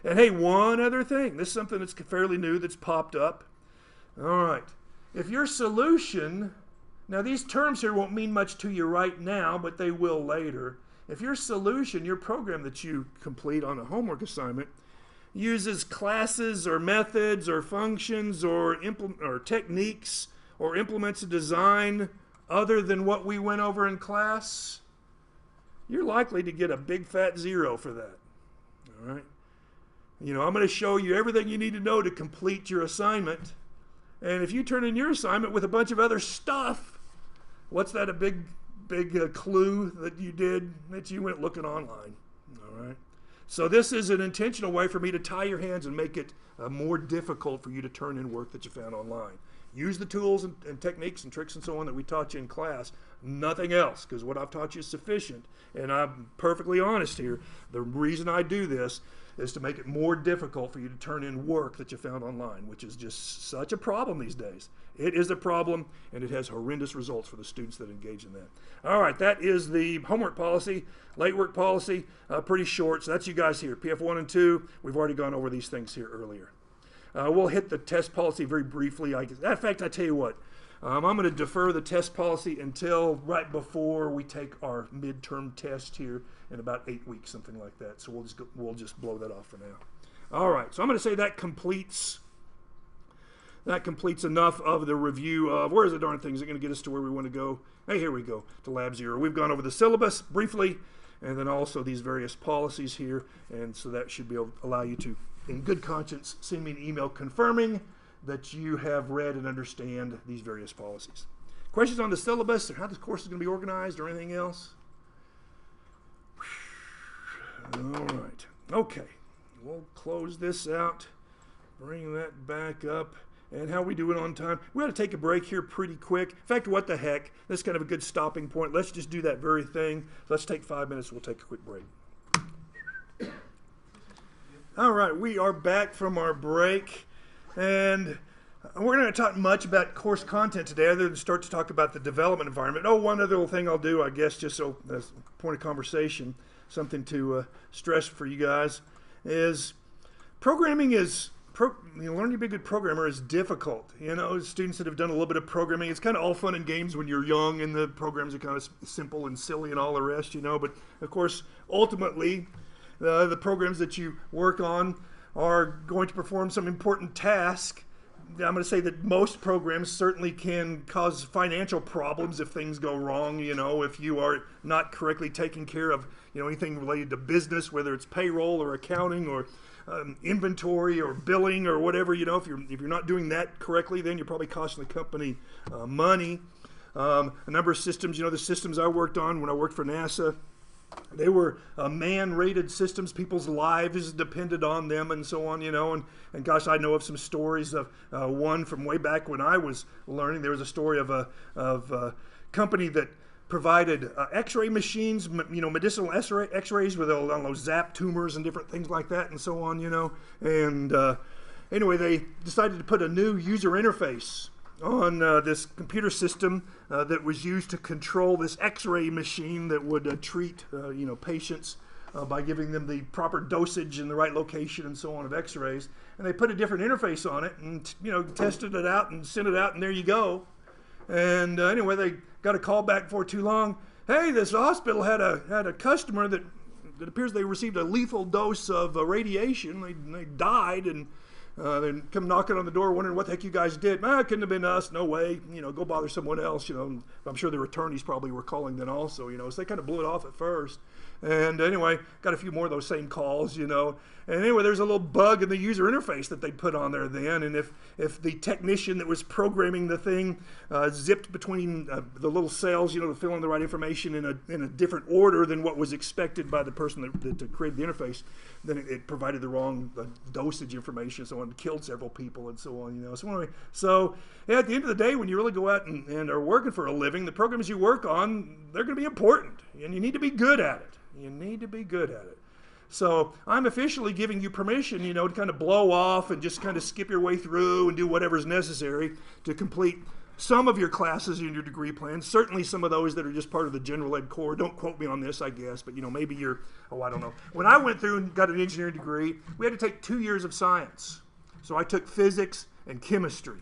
And hey, one other thing. This is something that's fairly new that's popped up. All right. If your solution, now these terms here won't mean much to you right now, but they will later. If your solution, your program that you complete on a homework assignment, uses classes or methods or functions or techniques or implements a design other than what we went over in class, you're likely to get a big fat 0 for that. All right? You know, I'm going to show you everything you need to know to complete your assignment. And if you turn in your assignment with a bunch of other stuff, what's that a big clue that you did, that you went looking online? All right? So this is an intentional way for me to tie your hands and make it more difficult for you to turn in work that you found online. Use the tools and techniques and tricks and so on that we taught you in class. Nothing else, because what I've taught you is sufficient. And I'm perfectly honest here. The reason I do this is to make it more difficult for you to turn in work that you found online, which is just such a problem these days. It is a problem, and it has horrendous results for the students that engage in that. All right, that is the homework policy, late work policy, pretty short. So that's you guys here, PF1 and 2. We've already gone over these things here earlier. We'll hit the test policy very briefly. In fact, I tell you what, I'm going to defer the test policy until right before we take our midterm test here in about 8 weeks, something like that. So we'll just blow that off for now. All right, so I'm going to say that completes enough of the review of where's the darn thing? Is it going to get us to where we want to go? Hey, here we go, to Lab 0. We've gone over the syllabus briefly, and then also these various policies here, and so that should be able to allow you to, in good conscience, send me an email confirming that you have read and understand these various policies. Questions on the syllabus or how this course is going to be organized or anything else? All right. Okay. We'll close this out. Bring that back up. And how we do it on time. We ought to take a break here pretty quick. In fact, what the heck? That's kind of a good stopping point. Let's just do that very thing. Let's take 5 minutes. We'll take a quick break. All right. We are back from our break. And we're going to talk much about course content today other than start to talk about the development environment. Oh, one other little thing I'll do, I guess, just so as a point of conversation, something to stress for you guys, is programming is, learning to be a good programmer is difficult. You know, students that have done a little bit of programming, it's kind of all fun and games when you're young and the programs are kind of simple and silly and all the rest, you know. But, of course, ultimately, the programs that you work on are going to perform some important task. I'm going to say that most programs certainly can cause financial problems if things go wrong, you know, if you are not correctly taking care of, you know, anything related to business, whether it's payroll or accounting or inventory or billing or whatever, you know, if you're not doing that correctly, then you're probably costing the company money. A number of systems, you know, the systems I worked on when I worked for NASA, they were man-rated systems. People's lives depended on them and so on, you know. And gosh, I know of some stories of one from way back when I was learning. There was a story of a company that provided X-ray machines, you know, medicinal X-rays where they'll, I don't know, zap tumors and different things like that and so on, you know. And anyway, they decided to put a new user interface on this computer system that was used to control this X-ray machine that would treat you know, patients by giving them the proper dosage in the right location and so on of X-rays. And they put a different interface on it and, you know, tested it out and sent it out, and there you go. And anyway, they got a call back before too long. Hey, this hospital had a customer that it appears they received a lethal dose of radiation. They died, and then come knocking on the door wondering what the heck you guys did. It couldn't have been us, no way, go bother someone else, I'm sure their attorneys probably were calling then also, so they kind of blew it off at first. And anyway, got a few more of those same calls, And anyway, there's a little bug in the user interface that they put on there then. And if the technician that was programming the thing zipped between the little cells, to fill in the right information in a different order than what was expected by the person that created the interface, then it provided the wrong dosage information, so on, killed several people and so on, So anyway, yeah, at the end of the day, when you really go out and are working for a living, the programs you work on, they're going to be important, and you need to be good at it. You need to be good at it. So I'm officially giving you permission, to kind of blow off and just kind of skip your way through and do whatever's necessary to complete some of your classes in your degree plan. Certainly some of those that are just part of the general ed core. Don't quote me on this, I guess, but maybe you're, I don't know. When I went through and got an engineering degree, we had to take 2 years of science. So I took physics and chemistry.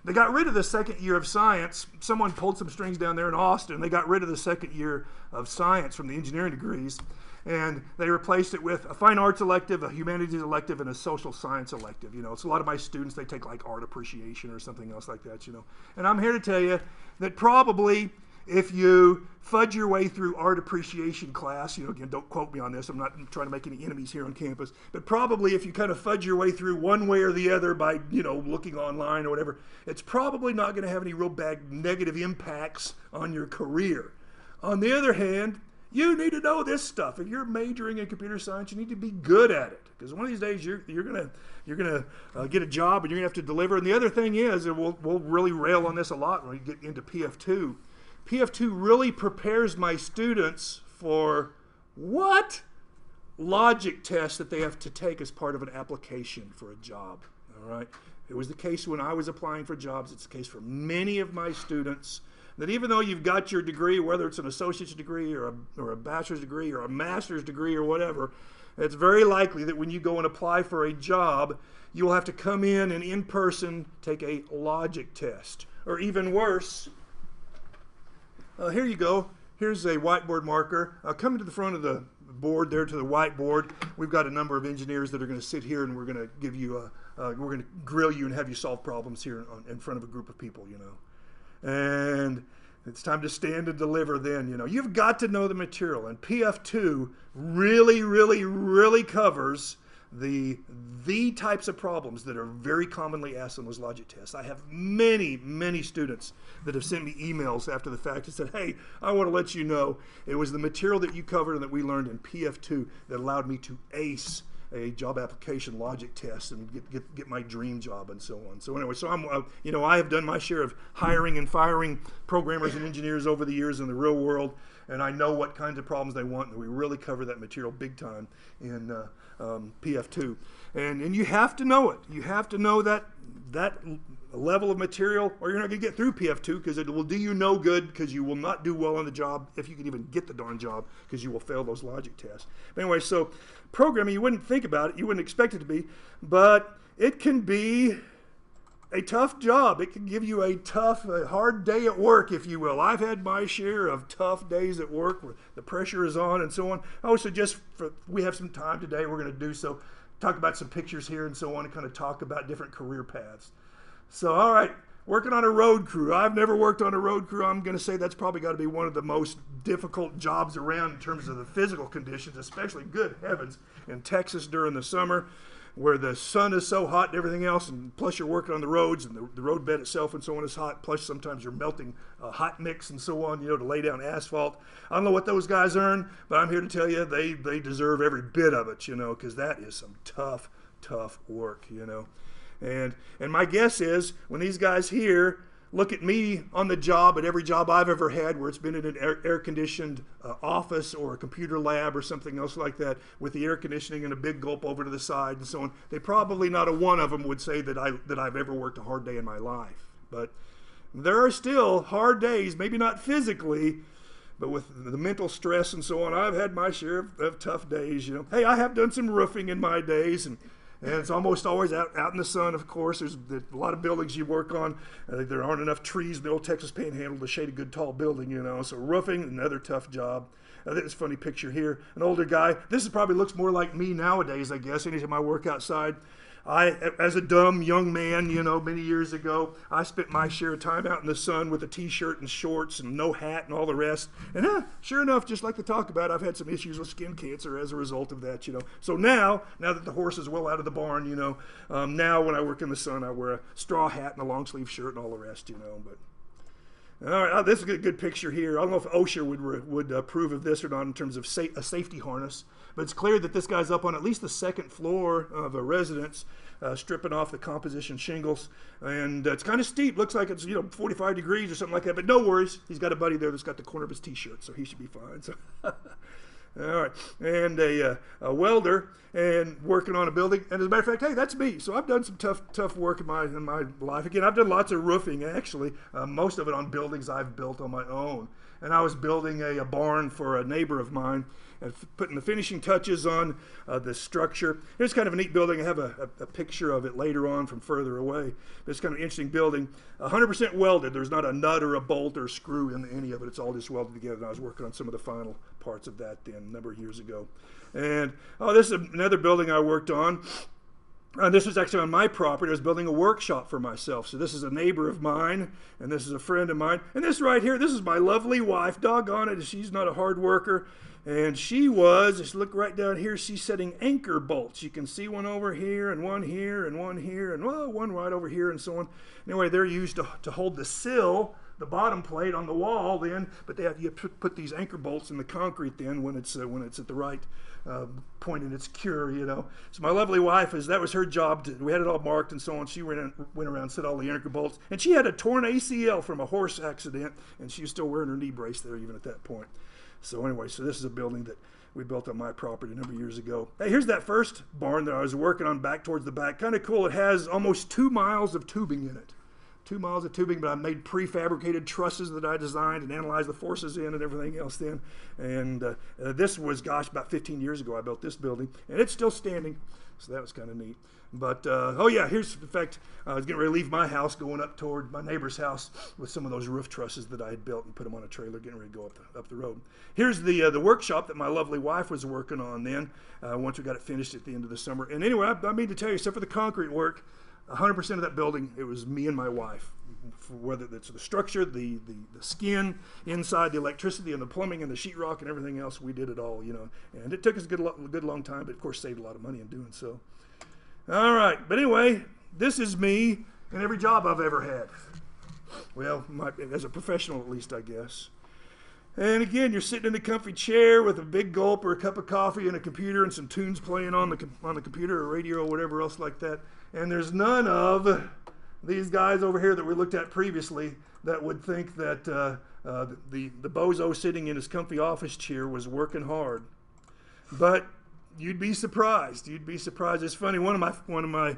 They got rid of the second year of science. Someone pulled some strings down there in Austin. They got rid of the second year of science from the engineering degrees, and they replaced it with a fine arts elective, a humanities elective, and a social science elective. So a lot of my students, they take like art appreciation or something else like that, And I'm here to tell you that probably if you fudge your way through art appreciation class, again, don't quote me on this, I'm not trying to make any enemies here on campus, but probably if you kind of fudge your way through one way or the other by, looking online or whatever, it's probably not going to have any real bad negative impacts on your career. On the other hand, you need to know this stuff. If you're majoring in computer science, you need to be good at it, because one of these days you're gonna get a job and you're gonna have to deliver. And the other thing is, and we'll really rail on this a lot when we get into PF2. PF2 really prepares my students for what? Logic tests that they have to take as part of an application for a job. All right. It was the case when I was applying for jobs. It's the case for many of my students, that even though you've got your degree, whether it's an associate's degree or a bachelor's degree or a master's degree or whatever, it's very likely that when you go and apply for a job, you will have to come in person, take a logic test. Or even worse, here you go. Here's a whiteboard marker. Come to the front of the board there, to the whiteboard. We've got a number of engineers that are going to sit here, and we're going to give you we're going to grill you and have you solve problems here in front of a group of people, And it's time to stand and deliver then, You've got to know the material, and PF2 really, really, really covers the types of problems that are very commonly asked on those logic tests. I have many, many students that have sent me emails after the fact and said, hey, I want to let you know it was the material that you covered and that we learned in PF2 that allowed me to ace a job application logic test and get my dream job and so on. So anyway, so I'm, I have done my share of hiring and firing programmers and engineers over the years in the real world, and I know what kinds of problems they want, and we really cover that material big time in PF2. And you have to know it. You have to know that level of material, or you're not going to get through PF2, because it will do you no good, because you will not do well on the job if you can even get the darn job, because you will fail those logic tests. But anyway, so programming, you wouldn't think about it, you wouldn't expect it to be, but it can be a tough job. It can give you a hard day at work, if you will. I've had my share of tough days at work where the pressure is on and so on. I would suggest, we have some time today, we're going to do so, talk about some pictures here and so on, and kind of talk about different career paths. So, all right, working on a road crew. I've never worked on a road crew. I'm going to say that's probably got to be one of the most difficult jobs around in terms of the physical conditions, especially, good heavens, in Texas during the summer, where the sun is so hot and everything else, and plus you're working on the roads, and the road bed itself and so on is hot, plus sometimes you're melting a hot mix and so on, to lay down asphalt. I don't know what those guys earn, but I'm here to tell you they deserve every bit of it, because that is some tough work, And my guess is, when these guys here look at me on the job, at every job I've ever had where it's been in an air-conditioned office or a computer lab or something else like that, with the air conditioning and a big gulp over to the side and so on, they probably not a one of them would say that I've ever worked a hard day in my life. But there are still hard days, maybe not physically, but with the mental stress and so on. I've had my share of tough days, Hey, I have done some roofing in my days, and And it's almost always out in the sun, of course. There's a lot of buildings you work on. There aren't enough trees in the old Texas Panhandle to shade a good tall building, you know. So roofing, another tough job. This funny picture here, an older guy. This probably looks more like me nowadays, I guess, anytime I work outside. As a dumb young man, you know, many years ago, I spent my share of time out in the sun with a t-shirt and shorts and no hat and all the rest. And sure enough, just like to talk about, I've had some issues with skin cancer as a result of that, you know. So now that the horse is well out of the barn, you know, now when I work in the sun, I wear a straw hat and a long sleeve shirt and all the rest, you know. But all right, this is a good picture here. I don't know if OSHA would approve of this or not in terms of a safety harness, but it's clear that this guy's up on at least the second floor of a residence, stripping off the composition shingles, and it's kind of steep. Looks like it's 45 degrees or something like that, but no worries. He's got a buddy there that's got the corner of his t-shirt, so he should be fine. So. All right, and a welder and working on a building. And as a matter of fact, hey, that's me. So I've done some tough work in my life. Again, I've done lots of roofing, actually, most of it on buildings I've built on my own. And I was building a barn for a neighbor of mine and putting the finishing touches on the structure. It's kind of a neat building. I have a picture of it later on from further away. But it's kind of an interesting building. 100% welded. There's not a nut or a bolt or screw in any of it. It's all just welded together. And I was working on some of the final parts of that then a number of years ago. And this is another building I worked on. This was actually on my property. I was building a workshop for myself. So this is a neighbor of mine, and this is a friend of mine. And this right here, this is my lovely wife. Doggone it, she's not a hard worker. And she was, just look right down here, she's setting anchor bolts. You can see one over here, and one here, and one here, and one right over here, and so on. Anyway, they're used to hold the sill, the bottom plate on the wall then, but you put these anchor bolts in the concrete then when it's at the right point in its cure, you know. So my lovely wife, that was her job. We had it all marked and so on. She went around, set all the anchor bolts, and she had a torn ACL from a horse accident, and she was still wearing her knee brace there even at that point. So anyway, so this is a building that we built on my property a number of years ago. Hey, here's that first barn that I was working on back towards the back. Kind of cool. It has almost 2 miles of tubing in it. 2 miles of tubing, but I made prefabricated trusses that I designed and analyzed the forces in and everything else then. And this was, gosh, about 15 years ago I built this building, and it's still standing, so that was kind of neat. But, oh yeah, here's, in fact, I was getting ready to leave my house, going up toward my neighbor's house with some of those roof trusses that I had built and put them on a trailer, getting ready to go up the road. Here's the workshop that my lovely wife was working on then, once we got it finished at the end of the summer. And anyway, I mean to tell you, except for the concrete work, 100% of that building, it was me and my wife. Whether it's the structure, the skin inside, the electricity and the plumbing and the sheetrock and everything else, we did it all, you know. And it took us a good long time, but of course saved a lot of money in doing so. All right, but anyway, this is me in every job I've ever had. Well, as a professional at least, I guess. And again, you're sitting in a comfy chair with a big gulp or a cup of coffee and a computer and some tunes playing on the computer or radio or whatever else like that. And there's none of these guys over here that we looked at previously that would think that the bozo sitting in his comfy office chair was working hard. But you'd be surprised. You'd be surprised. It's funny. One of my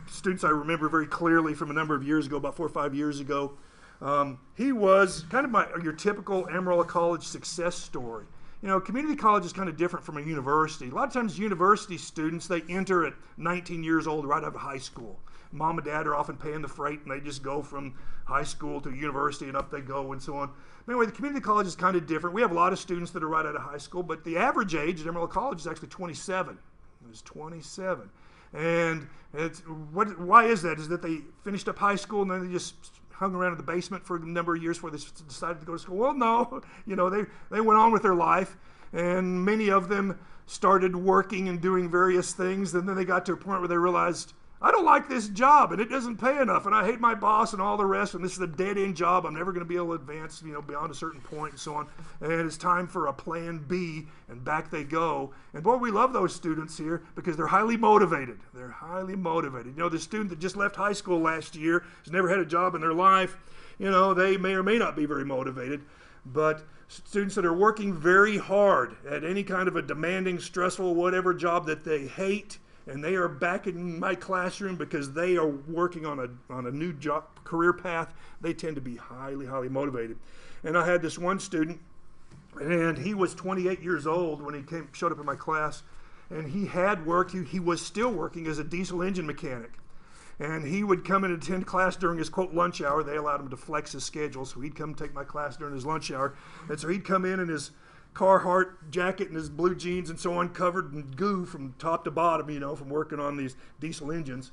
students I remember very clearly from a number of years ago, about 4 or 5 years ago. He was kind of your typical Amarillo College success story. You know, community college is kind of different from a university. A lot of times university students, they enter at 19 years old right out of high school. Mom and dad are often paying the freight, and they just go from high school to university, and up they go, and so on. But anyway, the community college is kind of different. We have a lot of students that are right out of high school, but the average age at Amarillo College is actually 27. It was 27. And why is that? Is that they finished up high school, and then they just hung around in the basement for a number of years before they decided to go to school? Well, no. You know, they went on with their life, and many of them started working and doing various things, and then they got to a point where they realized, I don't like this job, and it doesn't pay enough, and I hate my boss and all the rest, and this is a dead-end job. I'm never going to be able to advance, you know, beyond a certain point and so on. And it's time for a plan B, and back they go. And boy, we love those students here because they're highly motivated. They're highly motivated. You know, the student that just left high school last year has never had a job in their life. You know, they may or may not be very motivated, but students that are working very hard at any kind of a demanding, stressful, whatever job that they hate, and they are back in my classroom because they are working on a new job career path, they tend to be highly, highly motivated. And I had this one student, and he was 28 years old when he showed up in my class, and he had worked, he was still working as a diesel engine mechanic. And he would come and attend class during his, quote, lunch hour. They allowed him to flex his schedule, so he'd come take my class during his lunch hour. And so he'd come in his Carhartt jacket and his blue jeans and so on, covered in goo from top to bottom, you know, from working on these diesel engines.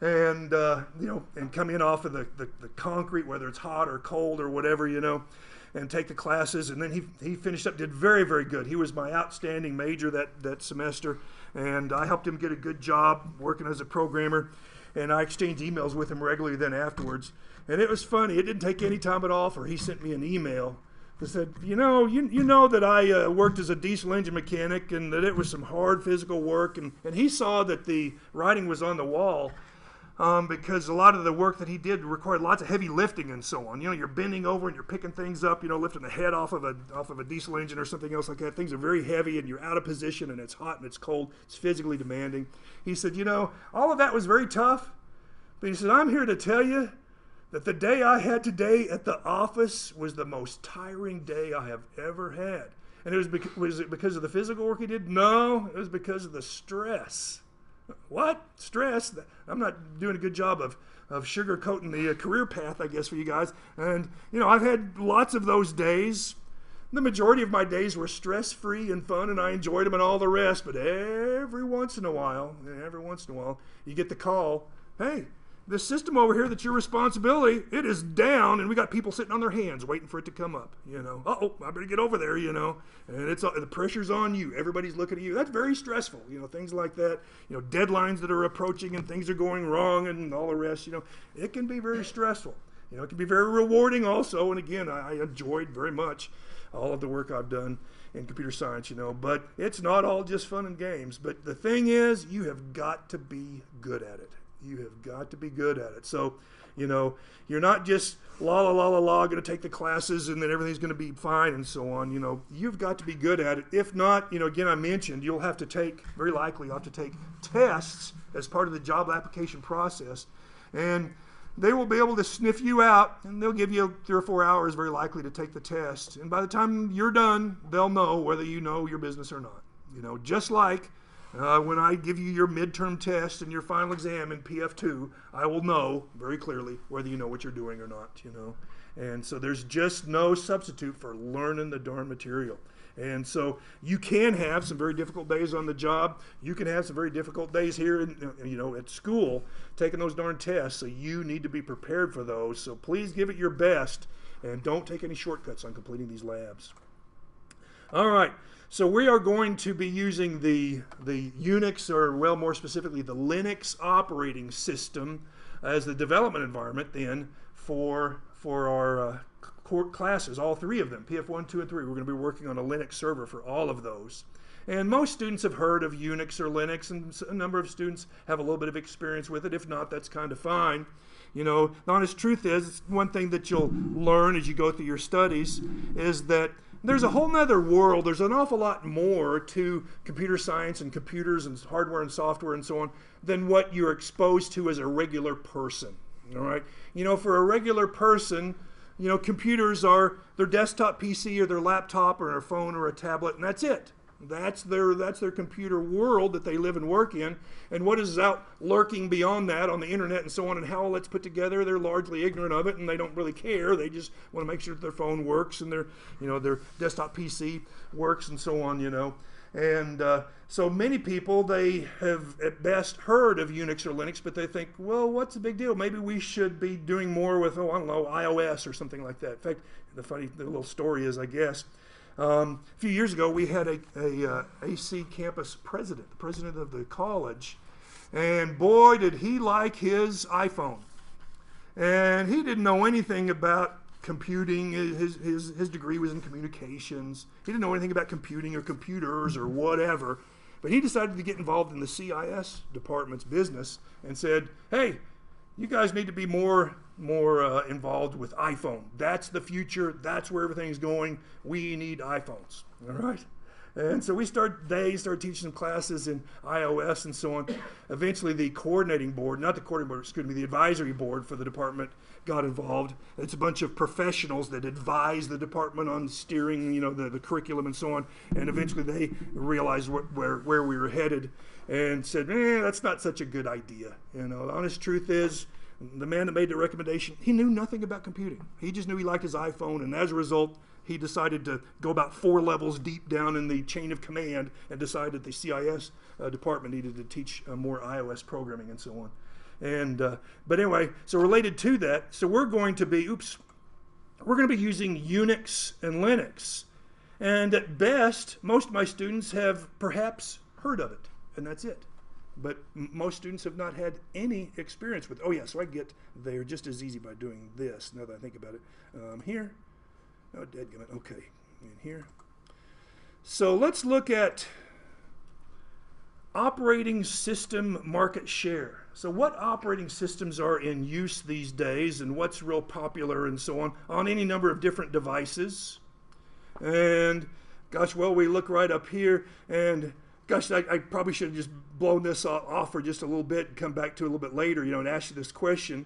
And, you know, and come in off of the concrete, whether it's hot or cold or whatever, you know, and take the classes. And then he finished up, did very, very good. He was my outstanding major that semester, and I helped him get a good job working as a programmer. And I exchanged emails with him regularly then afterwards. And it was funny. It didn't take any time at all, for he sent me an email that said, you know that I worked as a diesel engine mechanic and that it was some hard physical work. And he saw that the writing was on the wall because a lot of the work that he did required lots of heavy lifting and so on. You know, you're bending over and you're picking things up, you know, lifting the head off of a diesel engine or something else like that. Things are very heavy and you're out of position and it's hot and it's cold. It's physically demanding. He said, you know, all of that was very tough. But he said, I'm here to tell you that the day I had today at the office was the most tiring day I have ever had. And was it because of the physical work he did? No, it was because of the stress. What? Stress? I'm not doing a good job of sugarcoating the career path, I guess, for you guys. And, you know, I've had lots of those days. The majority of my days were stress-free and fun, and I enjoyed them and all the rest. But every once in a while, you get the call, hey, the system over here that's your responsibility, it is down, and we got people sitting on their hands waiting for it to come up, you know. Uh-oh, I better get over there, you know. And the pressure's on you. Everybody's looking at you. That's very stressful, you know, things like that. You know, deadlines that are approaching and things are going wrong and all the rest, you know. It can be very stressful. You know, it can be very rewarding also, and again, I enjoyed very much all of the work I've done in computer science, you know. But it's not all just fun and games. But the thing is, you have got to be good at it. You have got to be good at it. So, you know, you're not just going to take the classes and then everything's going to be fine and so on. You know, you've got to be good at it. If not, you know, again, I mentioned you'll have to take, very likely, you'll have to take tests as part of the job application process. And they will be able to sniff you out, and they'll give you 3 or 4 hours, very likely, to take the test. And by the time you're done, they'll know whether you know your business or not. You know, just like when I give you your midterm test and your final exam in PF2, I will know very clearly whether you know what you're doing or not, you know. And so there's just no substitute for learning the darn material. And so you can have some very difficult days on the job. You can have some very difficult days here, you know, at school, taking those darn tests. So you need to be prepared for those. So please give it your best and don't take any shortcuts on completing these labs. All right. So we are going to be using the Unix, or well, more specifically, the Linux operating system as the development environment then for our core classes, all 3 of them, PF1, 2, and 3. We're going to be working on a Linux server for all of those. And most students have heard of Unix or Linux, and a number of students have a little bit of experience with it. If not, that's kind of fine. You know, the honest truth is, one thing that you'll learn as you go through your studies is that there's a whole nother world. There's an awful lot more to computer science and computers and hardware and software and so on than what you're exposed to as a regular person. All right? You know, for a regular person, you know, computers are their desktop PC or their laptop or a phone or a tablet, and that's it. That's their computer world that they live and work in. And what is out lurking beyond that on the internet and so on, and how all that's put together, they're largely ignorant of it, and they don't really care. They just want to make sure that their phone works and their desktop PC works and so on, you know. And so many people, they have at best heard of Unix or Linux, but they think, well, what's the big deal? Maybe we should be doing more with, I don't know, iOS or something like that. In fact, the little story is, I guess, a few years ago, we had a AC campus president, the president of the college, and boy, did he like his iPhone. And he didn't know anything about computing. His degree was in communications. He didn't know anything about computing or computers or whatever. But he decided to get involved in the CIS department's business and said, hey, you guys need to be more involved with iPhone. That's the future. That's where everything's going. We need iPhones. All right? And so they started teaching them classes in iOS and so on. Eventually the coordinating board, not the coordinating board, excuse me, the advisory board for the department got involved. It's a bunch of professionals that advise the department on steering, the curriculum and so on. And eventually they realized where we were headed and said, that's not such a good idea. The honest truth is, the man that made the recommendation, he knew nothing about computing. He just knew he liked his iPhone, and as a result, he decided to go about 4 levels deep down in the chain of command and decided the CIS department needed to teach more iOS programming and so on. And but anyway, so related to that, so we're going to be using Unix and Linux. And at best, most of my students have perhaps heard of it, and that's it. But most students have not had any experience with it. Oh yeah, so I get there just as easy by doing this, now that I think about it. Here, oh, dadgummit, okay, in here. So let's look at operating system market share. So what operating systems are in use these days and what's real popular and so on any number of different devices. And gosh, well, we look right up here and gosh, I probably should have just blown this off for just a little bit and come back to it a little bit later, and ask you this question.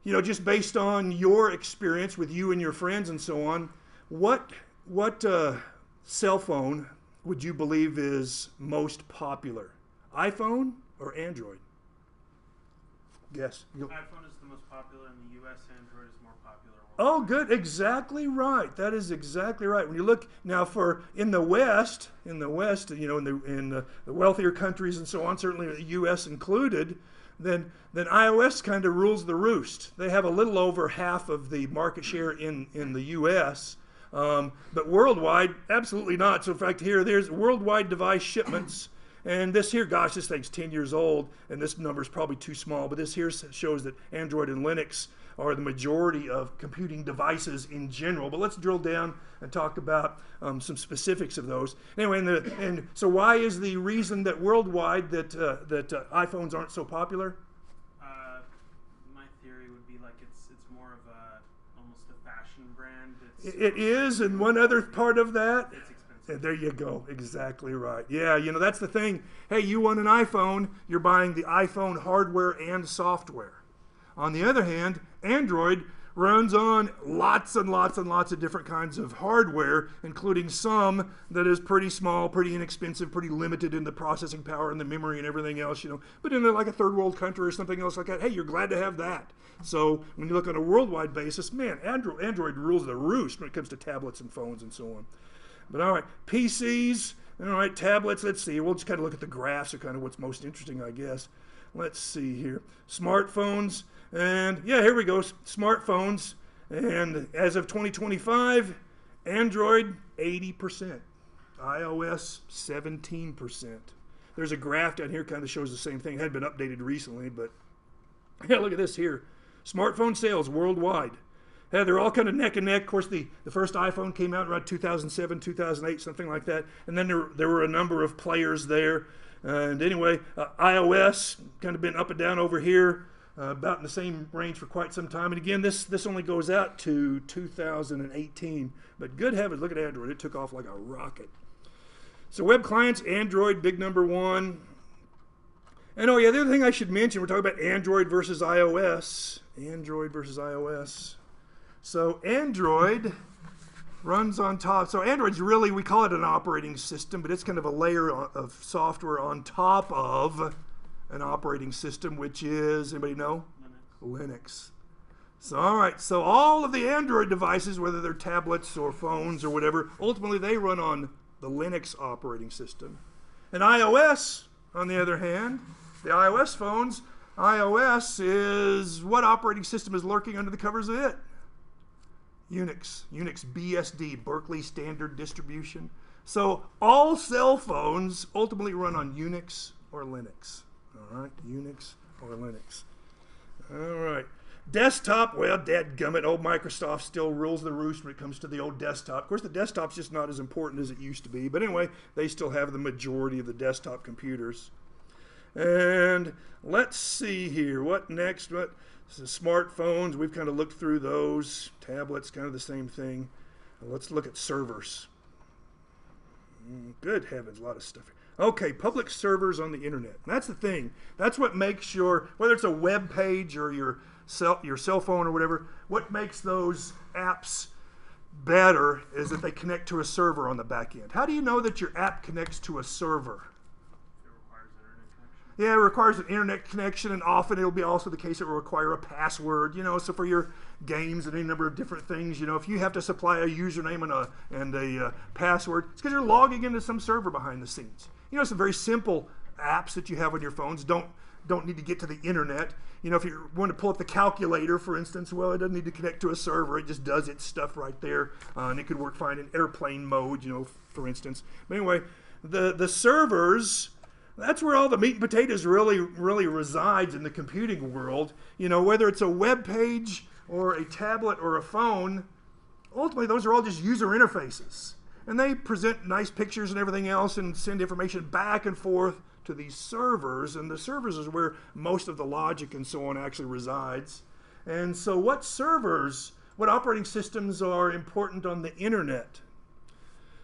Just based on your experience with you and your friends and so on, what cell phone would you believe is most popular? iPhone or Android? Guess. iPhone is the most popular in the U.S. Android is more popular. Oh, good. Exactly right. That is exactly right. When you look now in the West, in the wealthier countries and so on, certainly the U.S. included, then iOS kind of rules the roost. They have a little over half of the market share in the U.S., but worldwide, absolutely not. So in fact, there's worldwide device shipments. And this here, gosh, this thing's 10 years old, and this number is probably too small, but this here shows that Android and Linux are the majority of computing devices in general. But let's drill down and talk about some specifics of those. Anyway, and so why is the reason that worldwide that iPhones aren't so popular? My theory would be like it's more of almost a fashion brand. It is, and one other part of that. It's expensive. There you go. Exactly right. Yeah, that's the thing. Hey, you want an iPhone, you're buying the iPhone hardware and software. On the other hand, Android runs on lots and lots and lots of different kinds of hardware, including some that is pretty small, pretty inexpensive, pretty limited in the processing power and the memory and everything else, But in like a third world country or something else like that, hey, you're glad to have that. So when you look on a worldwide basis, man, Android rules the roost when it comes to tablets and phones and so on. But all right, PCs, all right, tablets, let's see. We'll just kind of look at the graphs of kind of what's most interesting, I guess. Let's see here. Smartphones, and yeah, here we go, smartphones. And as of 2025, Android, 80%. iOS, 17%. There's a graph down here kind of shows the same thing. It hadn't been updated recently, but yeah, look at this here. Smartphone sales worldwide. Yeah, they're all kind of neck and neck. Of course, the first iPhone came out around 2007, 2008, something like that. And then there were a number of players there. And anyway, iOS kind of been up and down over here, about in the same range for quite some time. And again, this only goes out to 2018. But good heavens, look at Android. It took off like a rocket. So web clients, Android, big number one. And oh yeah, the other thing I should mention, we're talking about Android versus iOS. Android versus iOS. So Android runs on top. So Android's really, we call it an operating system, but it's kind of a layer of software on top of an operating system, which is, anybody know? Linux. So all right, so all of the Android devices, whether they're tablets or phones or whatever, ultimately they run on the Linux operating system. And iOS, on the other hand, the iOS phones, iOS is, what operating system is lurking under the covers of it? Unix BSD, Berkeley Standard Distribution. So all cell phones ultimately run on Unix or Linux. All right, Unix or Linux. All right. Desktop, well, dadgummit, old Microsoft still rules the roost when it comes to the old desktop. Of course, the desktop's just not as important as it used to be. But anyway, they still have the majority of the desktop computers. And let's see here. What next? So smartphones, we've kind of looked through those. Tablets, kind of the same thing. Let's look at servers. Good heavens, a lot of stuff. Okay, public servers on the internet. That's the thing. That's what makes your, whether it's a web page or your cell phone or whatever, what makes those apps better is that they connect to a server on the back end. How do you know that your app connects to a server? Yeah, it requires an internet connection, and often it'll be also the case it will require a password, so for your games and any number of different things, if you have to supply a username and a password, it's because you're logging into some server behind the scenes. Some very simple apps that you have on your phones don't need to get to the internet. If you want to pull up the calculator, for instance, well, it doesn't need to connect to a server. It just does its stuff right there, and it could work fine in airplane mode, for instance. But anyway, the servers, that's where all the meat and potatoes really resides in the computing world. Whether it's a web page or a tablet or a phone, ultimately those are all just user interfaces. And they present nice pictures and everything else and send information back and forth to these servers. And the servers is where most of the logic and so on actually resides. And so what operating systems are important on the internet?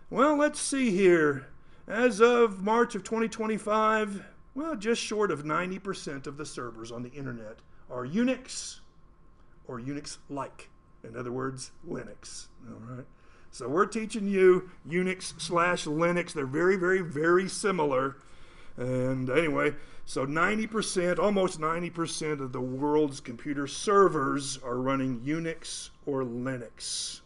Well, let's see here. As of March of 2025, well, just short of 90% of the servers on the internet are Unix or Unix-like. In other words, Linux. All right. So we're teaching you Unix/Linux. They're very, very, very similar. And anyway, so 90%, almost 90% of the world's computer servers are running Unix or Linux.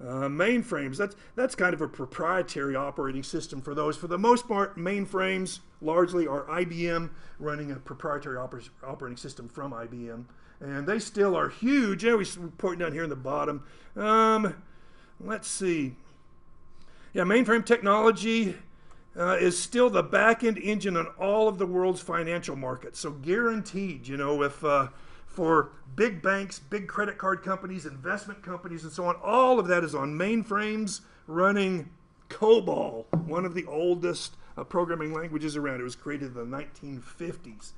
Mainframes, that's kind of a proprietary operating system for those. For the most part, mainframes largely are IBM running a proprietary operating system from IBM. And they still are huge. Yeah, we're pointing down here in the bottom. Let's see. Yeah, mainframe technology is still the back-end engine on all of the world's financial markets. So guaranteed, for big banks, big credit card companies, investment companies, and so on, all of that is on mainframes running COBOL, one of the oldest programming languages around. It was created in the 1950s.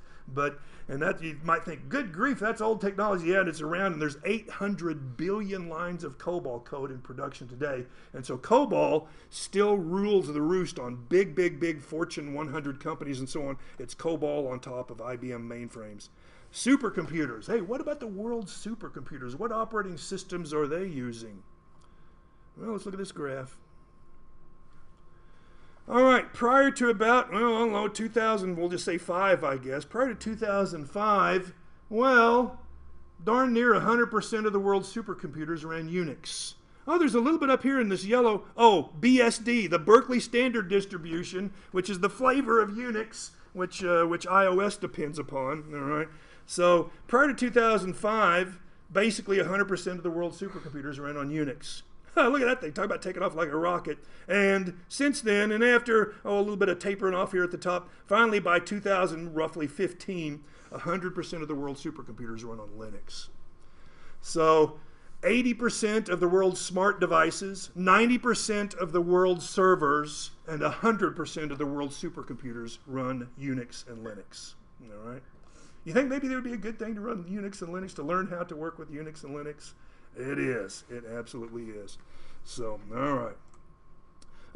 And that, you might think, good grief, that's old technology. Yeah, and it's around, and there's 800 billion lines of COBOL code in production today. And so COBOL still rules the roost on big, big, big Fortune 100 companies and so on. It's COBOL on top of IBM mainframes. Supercomputers. Hey, what about the world's supercomputers? What operating systems are they using? Well, let's look at this graph. All right, prior to about, well, I don't know, 2000, we'll just say 5, I guess. Prior to 2005, well, darn near 100% of the world's supercomputers ran Unix. Oh, there's a little bit up here in this yellow, BSD, the Berkeley Standard Distribution, which is the flavor of Unix, which iOS depends upon, all right? So prior to 2005, basically 100% of the world's supercomputers ran on Unix. Look at that thing. Talk about taking off like a rocket. And since then, and after a little bit of tapering off here at the top, finally by 2000, roughly 15, 100% of the world's supercomputers run on Linux. So 80% of the world's smart devices, 90% of the world's servers, and 100% of the world's supercomputers run Unix and Linux. All right? You think maybe there would be a good thing to run Unix and Linux, to learn how to work with Unix and Linux? It is. It absolutely is. So, all right.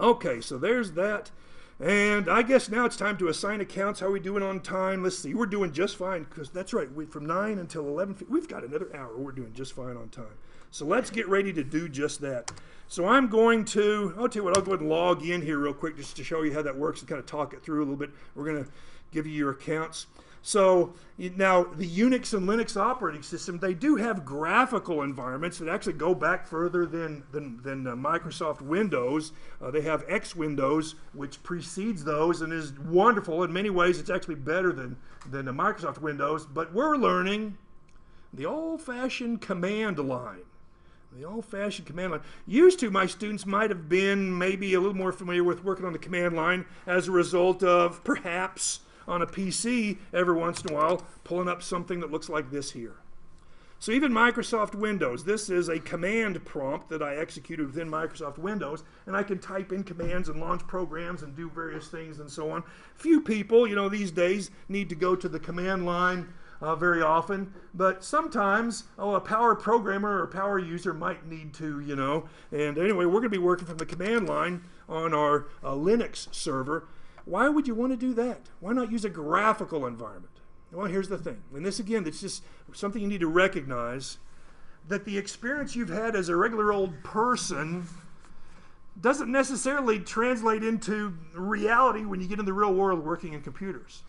Okay, so there's that. And I guess now it's time to assign accounts. How are we doing on time? Let's see. We're doing just fine, because that's right. From 9 until 11, we've got another hour. We're doing just fine on time. So let's get ready to do just that. So I'm going to, I'll tell you what, I'll go ahead and log in here real quick just to show you how that works and kind of talk it through a little bit. We're going to give you your accounts. So now the Unix and Linux operating system, they do have graphical environments that actually go back further than Microsoft Windows. They have X Windows, which precedes those and is wonderful. In many ways, it's actually better than the Microsoft Windows. But we're learning the old-fashioned command line. The old-fashioned command line. Used to, my students might have been maybe a little more familiar with working on the command line as a result of perhaps on a PC every once in a while pulling up something that looks like this here. So even Microsoft Windows, this is a command prompt that I executed within Microsoft Windows, and I can type in commands and launch programs and do various things and so on. Few people, these days need to go to the command line very often, but sometimes a power programmer or a power user might need to, you know. And anyway, we're going to be working from the command line on our Linux server. Why would you want to do that? Why not use a graphical environment? Well, here's the thing, and this again, it's just something you need to recognize, that the experience you've had as a regular old person doesn't necessarily translate into reality when you get in the real world working in computers.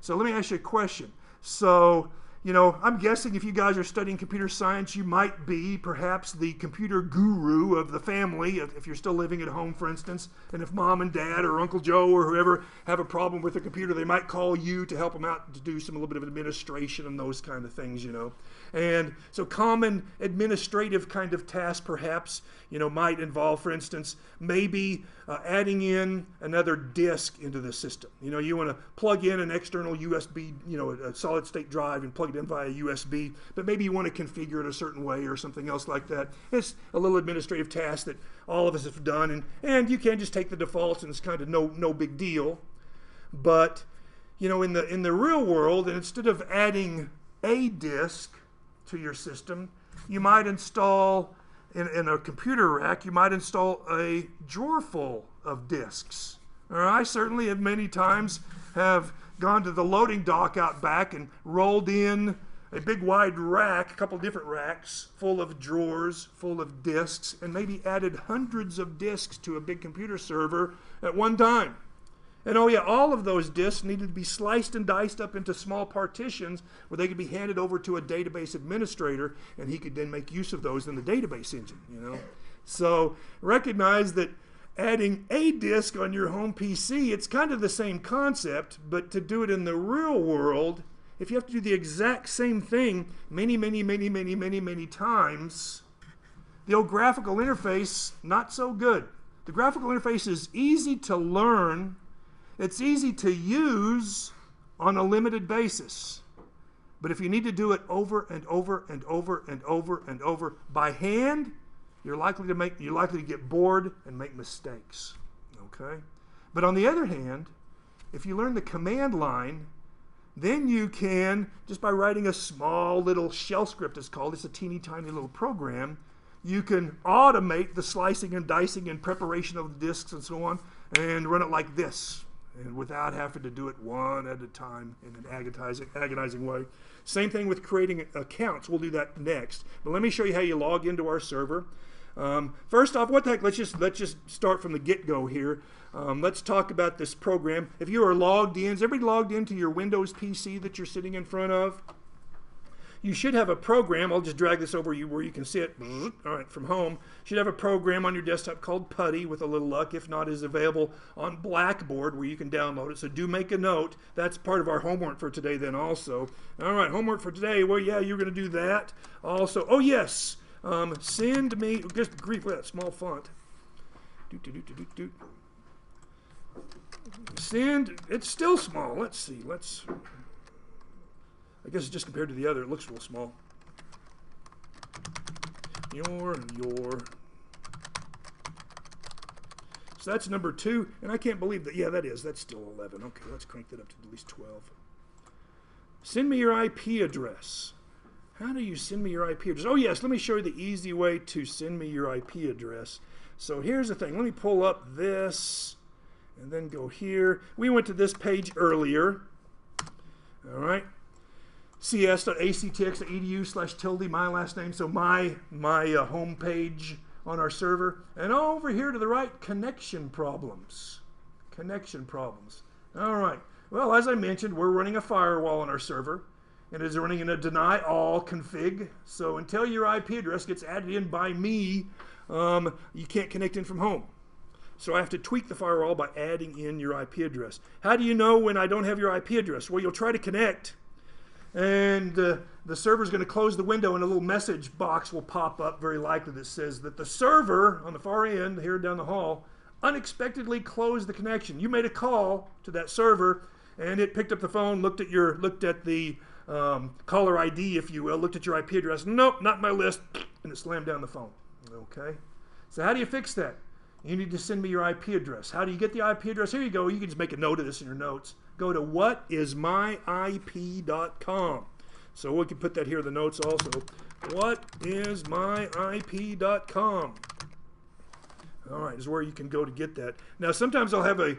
So let me ask you a question. So, you know, I'm guessing if you guys are studying computer science, you might be perhaps the computer guru of the family, if you're still living at home, for instance. And if mom and dad or Uncle Joe or whoever have a problem with a computer, they might call you to help them out to do a little bit of administration and those kind of things, you know. And so common administrative kind of tasks perhaps, you know, might involve, for instance, maybe adding in another disk into the system. You know, you want to plug in an external USB, you know, a solid state drive and plug it in via USB, but maybe you want to configure it a certain way or something else like that. It's a little administrative task that all of us have done, and you can just take the defaults and it's kind of no big deal. But, you know, in the real world, and instead of adding a disk to your system, you might install in a computer rack, you might install a drawer full of disks. Or I certainly have many times have gone to the loading dock out back and rolled in a big wide rack, a couple different racks full of drawers, full of disks, and maybe added hundreds of disks to a big computer server at one time. And oh yeah, all of those disks needed to be sliced and diced up into small partitions where they could be handed over to a database administrator, and he could then make use of those in the database engine, you know. So recognize that adding a disk on your home PC, it's kind of the same concept, but to do it in the real world, if you have to do the exact same thing many times, the old graphical interface, not so good. The graphical interface is easy to learn. It's easy to use on a limited basis. But if you need to do it over and over and over and over and over by hand, you're likely to get bored and make mistakes. Okay? But on the other hand, if you learn the command line, then you can, just by writing a small little shell script, it's called, it's a teeny tiny little program, you can automate the slicing and dicing and preparation of the disks and so on, and run it like this, and without having to do it one at a time in an agonizing way. Same thing with creating accounts. We'll do that next. But let me show you how you log into our server. First off, what the heck? Let's just start from the get-go here. Let's talk about this program. If you are logged in, is everybody logged into your Windows PC that you're sitting in front of? You should have a program. I'll just drag this over you where you can see it. All right, from home. You should have a program on your desktop called Putty, with a little luck. If not, is available on Blackboard where you can download it. So do make a note. That's part of our homework for today then also. All right, homework for today. Well, yeah, you're going to do that. Also, oh yes, send me, just grief with that small font. Send, it's still small. Let's see, I guess it's just compared to the other, it looks real small. Your. So that's number 2, and I can't believe that, yeah, that's still 11. Okay, let's crank that up to at least 12. Send me your IP address. How do you send me your IP address? Oh yes, let me show you the easy way to send me your IP address. So here's the thing, let me pull up this, and then go here. We went to this page earlier, all right? cs.actx.edu/tilde, my last name, so my home page on our server. And over here to the right, connection problems. Connection problems. All right. Well, as I mentioned, we're running a firewall on our server, and it is running in a deny all config. So until your IP address gets added in by me, you can't connect in from home. So I have to tweak the firewall by adding in your IP address. How do you know when I don't have your IP address? Well, you'll try to connect, and the server's going to close the window, and a little message box will pop up, very likely, that says that the server on the far end here down the hall unexpectedly closed the connection. You made a call to that server, and it picked up the phone, looked at the caller ID, if you will, looked at your IP address. Nope, not my list, and it slammed down the phone. Okay, so how do you fix that? You need to send me your IP address. How do you get the IP address? Here you go. You can just make a note of this in your notes. Go to whatismyip.com. So we can put that here in the notes also. Whatismyip.com. All right, is where you can go to get that. Now, sometimes I'll have a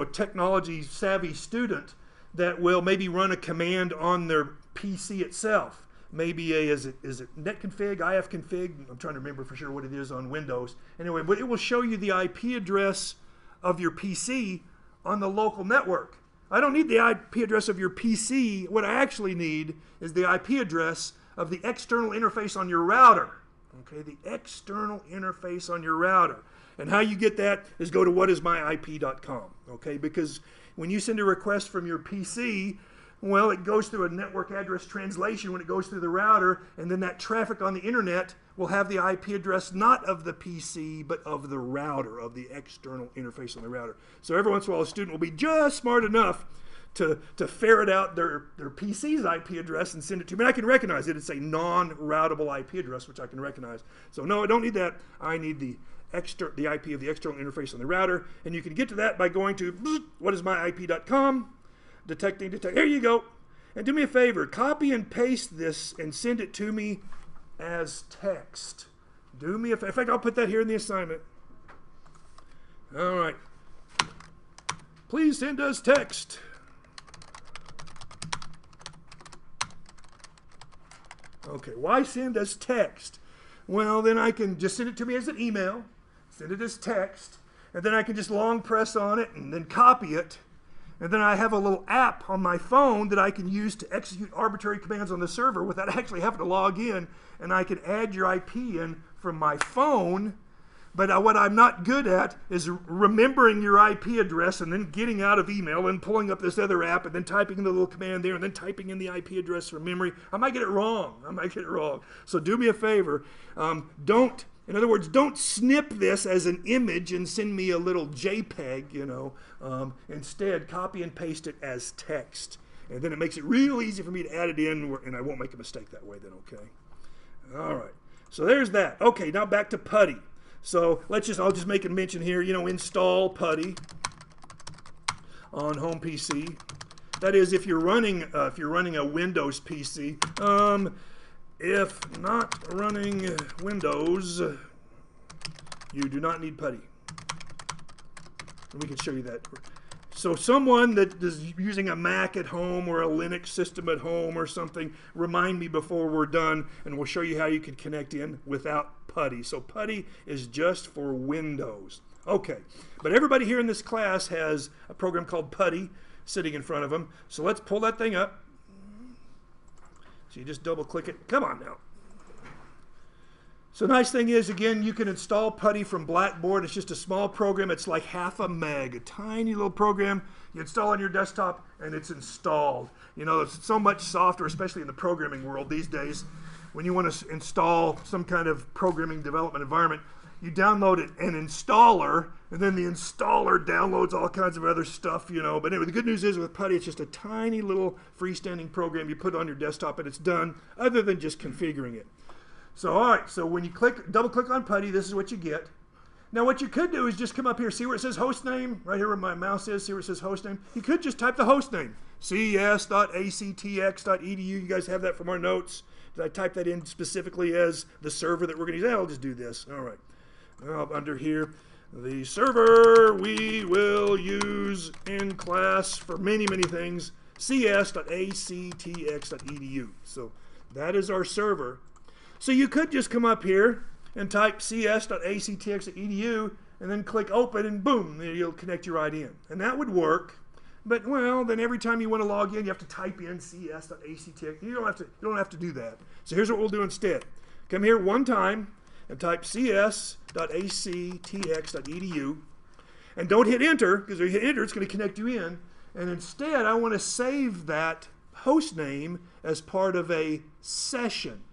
technology savvy student that will maybe run a command on their PC itself. Maybe is it netconfig, ifconfig? I'm trying to remember for sure what it is on Windows. Anyway, but it will show you the IP address of your PC on the local network. I don't need the IP address of your PC. What I actually need is the IP address of the external interface on your router. Okay, the external interface on your router. And how you get that is go to whatismyip.com. Okay, because when you send a request from your PC, well, it goes through a network address translation when it goes through the router, and then that traffic on the internet will have the IP address not of the PC, but of the router, of the external interface on the router. So every once in a while, a student will be just smart enough to ferret out their PC's IP address and send it to me. And I can recognize it. It's a non-routable IP address, which I can recognize. So no, I don't need that. I need the IP of the external interface on the router. And you can get to that by going to whatismyip.com, detect. There you go. And do me a favor, copy and paste this and send it to me as text. Do me a favor. In fact, I'll put that here in the assignment. All right. Please send us text. Okay, why send us text? Well, then I can just send it to me as an email, send it as text, and then I can just long press on it and then copy it. And then I have a little app on my phone that I can use to execute arbitrary commands on the server without actually having to log in. And I can add your IP in from my phone. But what I'm not good at is remembering your IP address and then getting out of email and pulling up this other app and then typing in the little command there and then typing in the IP address from memory. I might get it wrong. So do me a favor. Don't snip this as an image and send me a little JPEG, Instead, copy and paste it as text. And then it makes it real easy for me to add it in, and I won't make a mistake that way then, okay? All right. So there's that. Okay, now back to PuTTY. So I'll just make a mention here, install PuTTY on home PC. That is, if you're running a Windows PC. If not running Windows, you do not need PuTTY. And we can show you that. So someone that is using a Mac at home or a Linux system at home or something, remind me before we're done, and we'll show you how you can connect in without PuTTY. So PuTTY is just for Windows. Okay, but everybody here in this class has a program called PuTTY sitting in front of them. So let's pull that thing up. So you just double click it. Come on now. So the nice thing is, again, you can install PuTTY from Blackboard. It's just a small program. It's like 0.5 meg, a tiny little program. You install on your desktop, and it's installed. It's so much software, especially in the programming world these days. When you want to install some kind of programming development environment, you download an installer, and then the installer downloads all kinds of other stuff, But anyway, the good news is with PuTTY, it's just a tiny little freestanding program you put on your desktop, and it's done, other than just configuring it. So, all right, so when you double click on PuTTY, this is what you get. Now, what you could do is just come up here, see where it says host name, right here where my mouse is, see where it says host name. You could just type the host name, ces.actx.edu. You guys have that from our notes. Did I type that in specifically as the server that we're going to use? I'll just do this. All right. Under here, the server we will use in class for many, many things, ces.actx.edu. So that is our server. So you could just come up here and type cs.actx.edu and then click open and boom, it'll connect you right in. And that would work. But well, then every time you want to log in, you have to type in cs.actx. You don't have to do that. So here's what we'll do instead. Come here one time and type cs.actx.edu. And don't hit enter, because if you hit enter, it's going to connect you in. And instead, I want to save that host name as part of a session.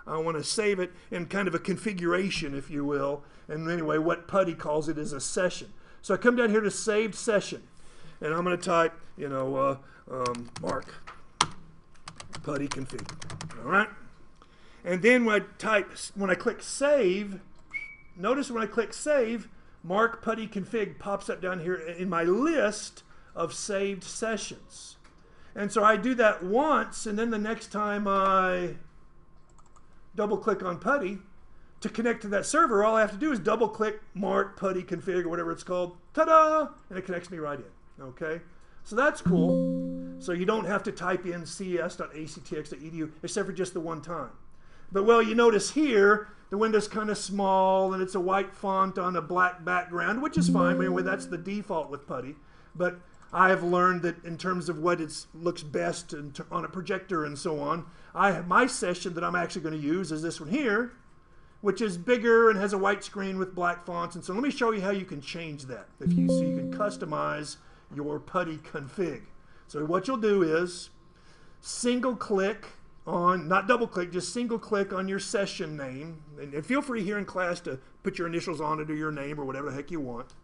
I want to save it in kind of a configuration, if you will. And anyway, what PuTTY calls it is a session. So I come down here to saved session. And I'm going to type, Mark PuTTY config. All right? And then when I click save, notice when I click save, Mark PuTTY config pops up down here in my list of saved sessions. And so I do that once, and then the next time I double click on PuTTY to connect to that server, all I have to do is double click Mark PuTTY config or whatever it's called. Ta-da! And it connects me right in. Okay? So that's cool. So you don't have to type in ces.actx.edu except for just the one time. But well, you notice here the window's kind of small and it's a white font on a black background, which is fine. Anyway, that's the default with PuTTY. But I have learned that in terms of what looks best on a projector and so on, my session that I'm actually going to use is this one here, which is bigger and has a white screen with black fonts. And so let me show you how you can change that. So you can customize your PuTTY config. So what you'll do is single click on, not double click, just single click on your session name. And feel free here in class to put your initials on it or your name or whatever the heck you want.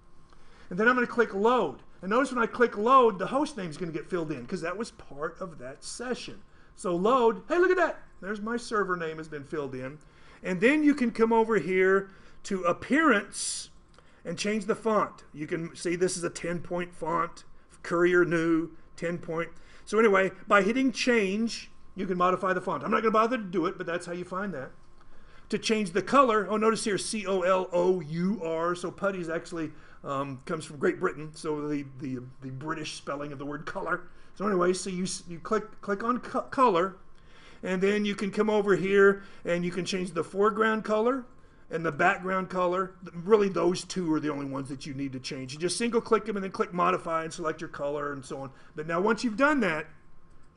And then I'm going to click load. And notice when I click load, the host name is going to get filled in because that was part of that session. So load, hey, look at that. There's my server name has been filled in. And then you can come over here to appearance and change the font. You can see this is a 10-point font, Courier New, 10-point. So anyway, by hitting change, you can modify the font. I'm not going to bother to do it, but that's how you find that. To change the color, oh, notice here C-O-L-O-U-R. So PuTTY is actually comes from Great Britain, so the British spelling of the word color. So anyway, so you click on color, and then you can come over here and you can change the foreground color and the background color. Really, those two are the only ones that you need to change. You just single click them and then click modify and select your color and so on. But now once you've done that,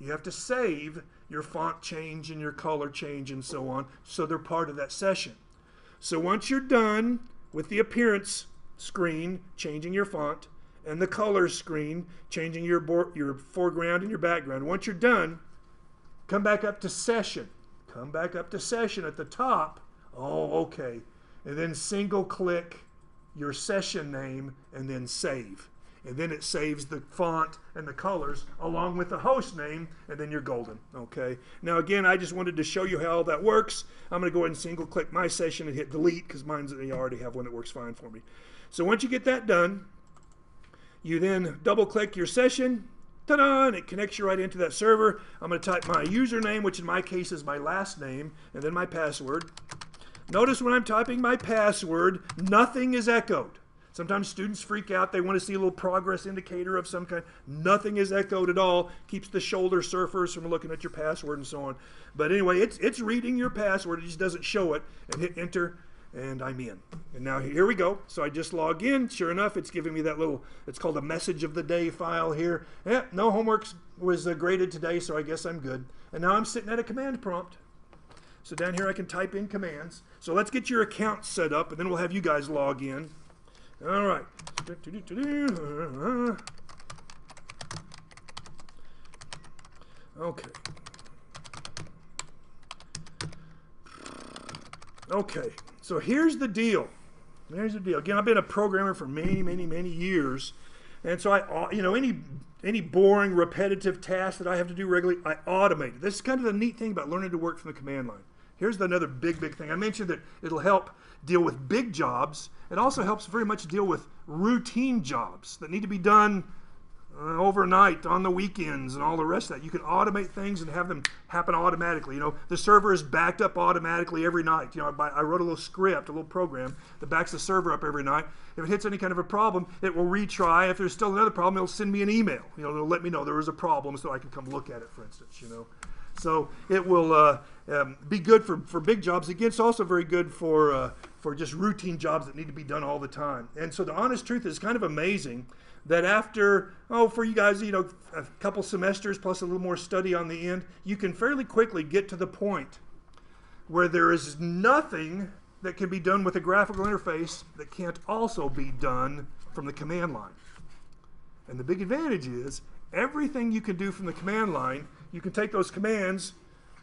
you have to save your font change and your color change and so on, so they're part of that session. So once you're done with the appearance screen, changing your font, and the color screen, changing your foreground and your background, once you're done, come back up to session. Come back up to session at the top. Oh, okay. And then single click your session name and then save. And then it saves the font and the colors along with the host name, and then you're golden. Okay. Now again, I just wanted to show you how all that works. I'm going to go ahead and single click my session and hit delete because I already have one that works fine for me. So once you get that done, you then double click your session. Ta-da! And it connects you right into that server. I'm going to type my username, which in my case is my last name, and then my password. Notice when I'm typing my password, nothing is echoed. Sometimes students freak out. They want to see a little progress indicator of some kind. Nothing is echoed at all. Keeps the shoulder surfers from looking at your password and so on. But anyway, it's reading your password. It just doesn't show it. And hit enter, and I'm in. And now here we go. So I just log in. Sure enough, it's giving me that little, it's called a message of the day file here. Yeah, no homework was graded today, so I guess I'm good. And now I'm sitting at a command prompt. So down here I can type in commands. So let's get your account set up, and then we'll have you guys log in. All right. Okay. Okay. So here's the deal. Here's the deal. Again, I've been a programmer for many, many, many years, and so any boring, repetitive task that I have to do regularly, I automate it. This is kind of the neat thing about learning to work from the command line. Here's another big thing. I mentioned that it'll help deal with big jobs. It also helps very much deal with routine jobs that need to be done overnight, on the weekends, and all the rest of that. You can automate things and have them happen automatically. You know, the server is backed up automatically every night. You know, I wrote a little script, a little program that backs the server up every night. If it hits any kind of a problem, it will retry. If there's still another problem, it'll send me an email. You know, it'll let me know there was a problem so I can come look at it, for instance, you know. So it will be good for big jobs. Again, it's also very good for just routine jobs that need to be done all the time. And so the honest truth is kind of amazing that after, for you guys, you know, a couple semesters plus a little more study on the end, you can fairly quickly get to the point where there is nothing that can be done with a graphical interface that can't also be done from the command line. And the big advantage is everything you can do from the command line, you can take those commands,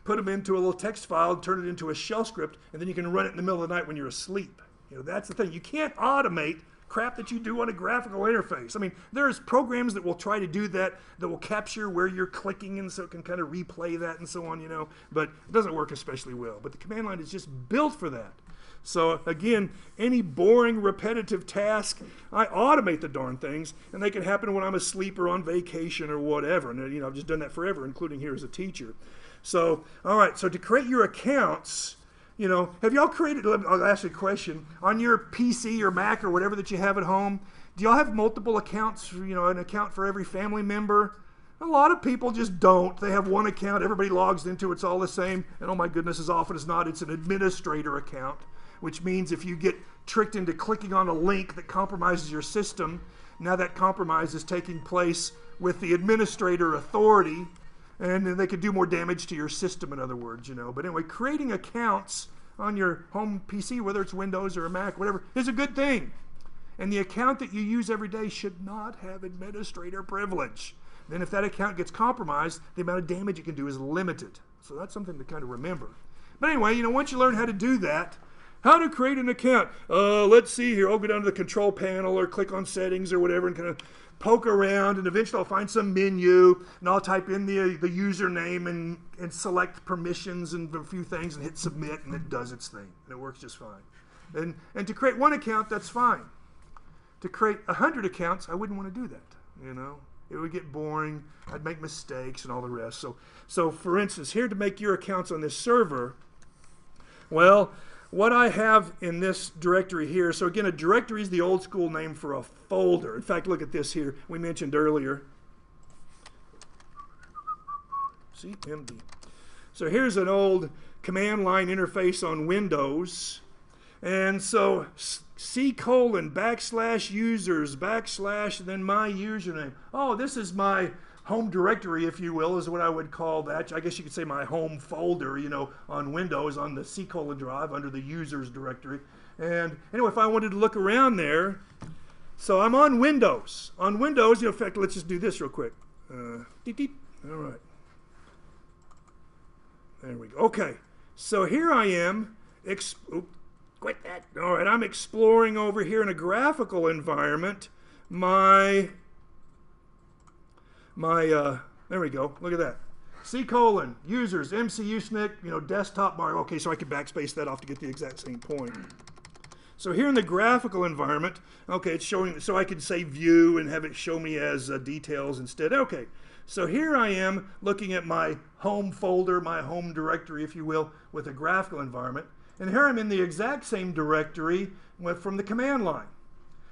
put them into a little text file, turn it into a shell script, and then you can run it in the middle of the night when you're asleep. You know, that's the thing. You can't automate crap that you do on a graphical interface. I mean, there's programs that will try to do that, that will capture where you're clicking, and so it can kind of replay that and so on, you know, but it doesn't work especially well. But the command line is just built for that. So again, any boring, repetitive task, I automate the darn things, and they can happen when I'm asleep or on vacation or whatever. And I've just done that forever, including here as a teacher. So, all right, so to create your accounts, have y'all created, I'll ask you a question, on your PC or Mac or whatever that you have at home, do y'all have multiple accounts, an account for every family member? A lot of people just don't. They have one account, everybody logs into it, it's all the same, and oh my goodness, as often as not, it's an administrator account, which means if you get tricked into clicking on a link that compromises your system, now that compromise is taking place with the administrator authority, and then they could do more damage to your system, in other words, But anyway, creating accounts on your home PC, whether it's Windows or a Mac, whatever, is a good thing. And the account that you use every day should not have administrator privilege. Then if that account gets compromised, the amount of damage it can do is limited. So that's something to kind of remember. But anyway, once you learn how to do that, how to create an account. Let's see here. I'll go down to the control panel or click on settings or whatever and kind of poke around, and eventually I'll find some menu, and I'll type in the username and select permissions and a few things and hit submit, and it does its thing. And it works just fine. And to create one account, that's fine. To create 100 accounts, I wouldn't want to do that, It would get boring. I'd make mistakes and all the rest. So for instance, here to make your accounts on this server, well, what I have in this directory here, so again, a directory is the old school name for a folder. In fact, look at this here. We mentioned earlier. CMD. So here's an old command line interface on Windows. And so C:\users / then my username. Oh, this is my home directory, if you will, is what I would call that. I guess you could say my home folder, on Windows, on the C: drive under the users directory. And anyway, if I wanted to look around there, so I'm on Windows. On Windows, in fact, let's just do this real quick. All right. There we go. Okay. So here I am. Quit that. All right, I'm exploring over here in a graphical environment there we go, look at that. C:\users, MCU SNCC, desktop bar. Okay, so I could backspace that off to get the exact same point. So here in the graphical environment, okay, it's showing, so I could say view and have it show me as details instead. Okay, so here I am looking at my home folder, my home directory, if you will, with a graphical environment. And here I'm in the exact same directory from the command line.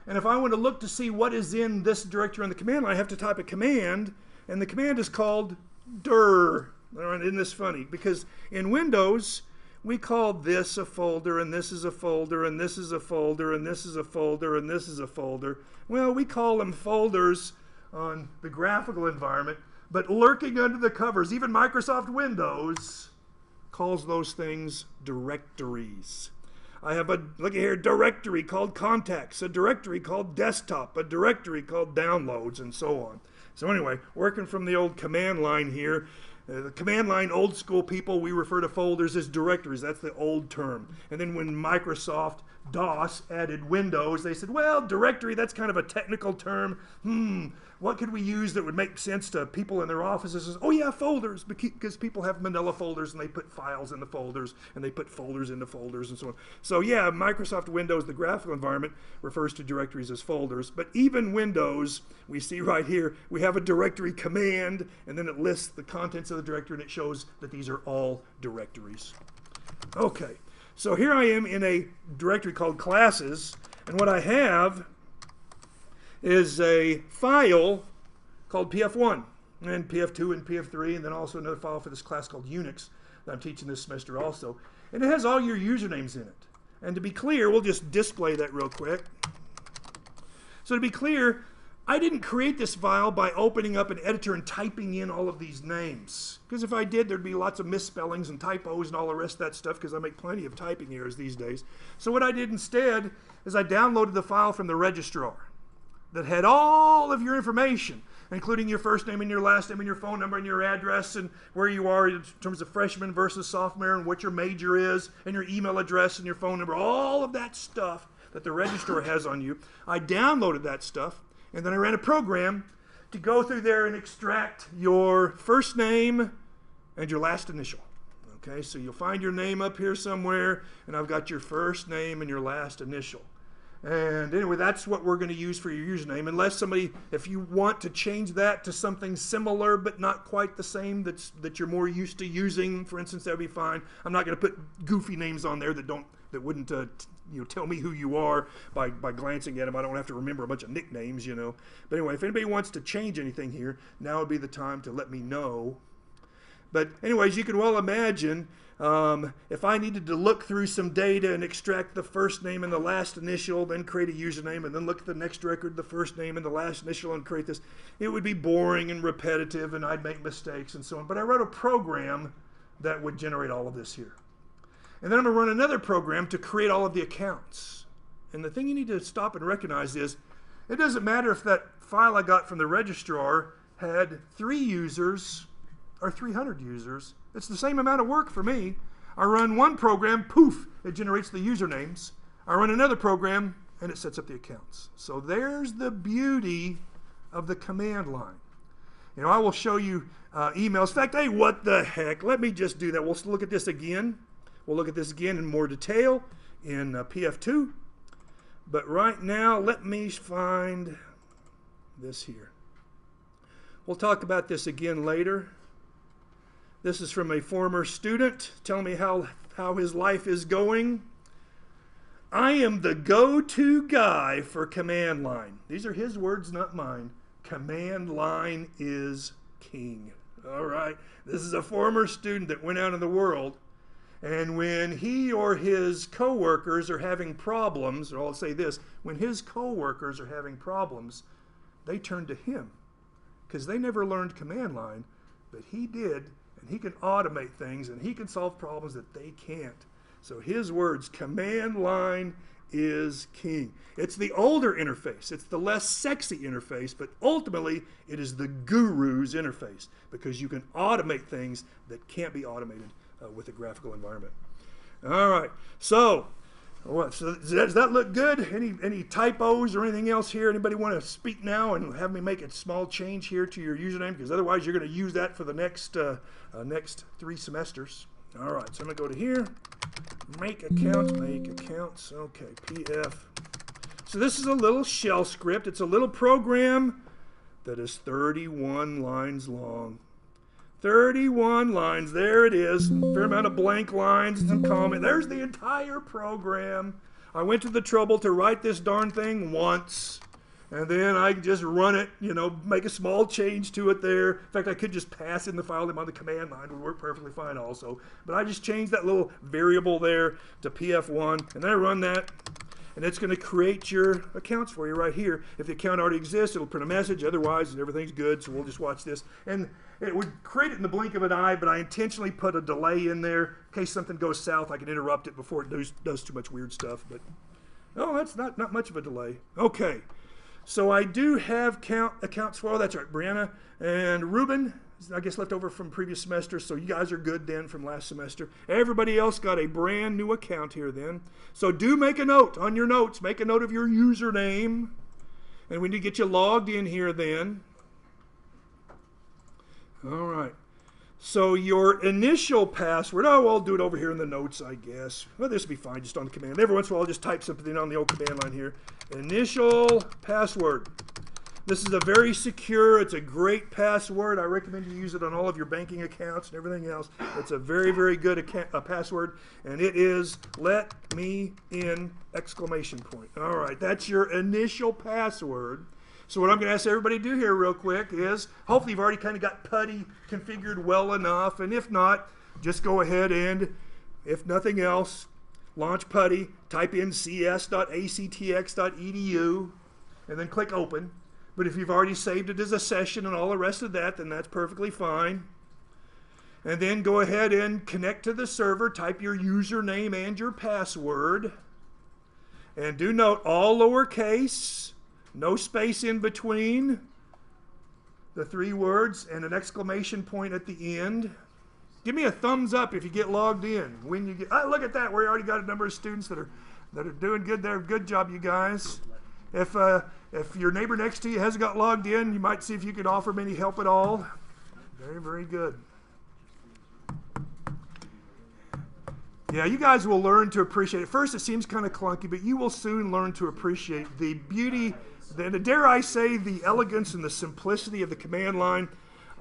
And if I want to look to see what is in this directory on the command line, I have to type a command, and the command is called dir. All right, isn't this funny? Because in Windows, we call this a folder, and this is a folder, and this is a folder, and this is a folder, and this is a folder. Well, we call them folders on the graphical environment, but lurking under the covers, even Microsoft Windows calls those things directories. I have look here, directory called contacts, a directory called desktop, a directory called downloads, and so on. So anyway, working from the old command line here, the command line old school people, we refer to folders as directories. That's the old term. And then when Microsoft DOS added Windows, they said, well, directory, that's kind of a technical term. What could we use that would make sense to people in their offices? Oh yeah, folders, because people have manila folders and they put files in the folders and they put folders into folders and so on. So yeah, Microsoft Windows, the graphical environment, refers to directories as folders. But even Windows, we see right here, we have a directory command, and then it lists the contents of the directory, and it shows that these are all directories. Okay, so here I am in a directory called classes, and what I have is a file called PF1, and PF2 and PF3, and then also another file for this class called Unix that I'm teaching this semester also. And it has all your usernames in it. And to be clear, we'll just display that real quick. So to be clear, I didn't create this file by opening up an editor and typing in all of these names. Because if I did, there'd be lots of misspellings and typos and all the rest of that stuff, because I make plenty of typing errors these days. So what I did instead is I downloaded the file from the registrar that had all of your information, including your first name and your last name and your phone number and your address and where you are in terms of freshman versus sophomore and what your major is and your email address and your phone number, all of that stuff that the registrar has on you. I downloaded that stuff, and then I ran a program to go through there and extract your first name and your last initial. Okay, so you'll find your name up here somewhere, and I've got your first name and your last initial. And anyway, that's what we're going to use for your username, unless somebody, if you want to change that to something similar but not quite the same that you're more used to using, for instance, that would be fine. I'm not going to put goofy names on there that wouldn't tell me who you are by glancing at them. I don't have to remember a bunch of nicknames, But anyway, if anybody wants to change anything here, now would be the time to let me know. But anyways, you can well imagine if I needed to look through some data and extract the first name and the last initial, then create a username, and then look at the next record, the first name and the last initial, and create this, it would be boring and repetitive, and I'd make mistakes and so on. But I wrote a program that would generate all of this here. And then I'm going to run another program to create all of the accounts. And the thing you need to stop and recognize is, it doesn't matter if that file I got from the registrar had 3 users or 300 users. It's the same amount of work for me. I run one program, poof, it generates the usernames. I run another program, and it sets up the accounts. So there's the beauty of the command line. I will show you emails. In fact, hey, what the heck? Let me just do that. We'll look at this again. We'll look at this again in more detail in PF2. But right now, let me find this here. We'll talk about this again later. This is from a former student telling me how his life is going. I am the go-to guy for command line. These are his words, not mine. Command line is king. All right. This is a former student that went out in the world, and when he or his coworkers are having problems, or I'll say this, when his coworkers are having problems, they turn to him because they never learned command line, but he did. And he can automate things, and he can solve problems that they can't. So his words, command line is king. It's the older interface. It's the less sexy interface, but ultimately it is the guru's interface because you can automate things that can't be automated with a graphical environment. All right. So does that look good? Any typos or anything else here? Anybody want to speak now and have me make a small change here to your username? Because otherwise you're going to use that for the next 3 semesters. All right, so I'm going to go to here, make accounts. Okay, PF. So this is a little shell script. It's a little program that is 31 lines long. 31 lines, there it is. A fair amount of blank lines and some comment. There's the entire program. I went to the trouble to write this darn thing once, and then I just run it, make a small change to it there. In fact, I could just pass in the file name on the command line. It would work perfectly fine also. But I just changed that little variable there to PF1, and then I run that, and it's going to create your accounts for you right here. If the account already exists, it'll print a message. Otherwise, everything's good, so we'll just watch this. And it would create it in the blink of an eye, but I intentionally put a delay in there in case something goes south. I can interrupt it before it does too much weird stuff. But oh, that's not much of a delay. Okay, so I do have accounts for. That's right, Brianna and Ruben. I guess left over from previous semester, so you guys are good then from last semester. Everybody else got a brand new account here then. So do make a note on your notes. Make a note of your username, and we need to get you logged in here then. All right. So your initial password, I'll do it over here in the notes, I guess. Well, this will be fine just on the command. Every once in a while, I'll just type something on the old command line here. Initial password. This is a very secure, it's a great password. I recommend you use it on all of your banking accounts and everything else. It's a very, very good password, and it is let me in exclamation point. All right, that's your initial password. So what I'm going to ask everybody to do here real quick is, hopefully you've already kind of got PuTTY configured well enough, and if not, just go ahead and, if nothing else, launch PuTTY, type in cs.actx.edu, and then click open. But if you've already saved it as a session and all the rest of that, then that's perfectly fine. And then go ahead and connect to the server, type your username and your password. And do note, all lowercase, no space in between the 3 words, and an exclamation point at the end. Give me a thumbs up if you get logged in. When you get, look at that, we already got a number of students that are doing good there. Good job, you guys. If your neighbor next to you hasn't got logged in, you might see if you could offer them any help at all. Very, very good. Yeah, you guys will learn to appreciate it. First, it seems kind of clunky, but you will soon learn to appreciate the beauty, dare I say, the elegance and the simplicity of the command line.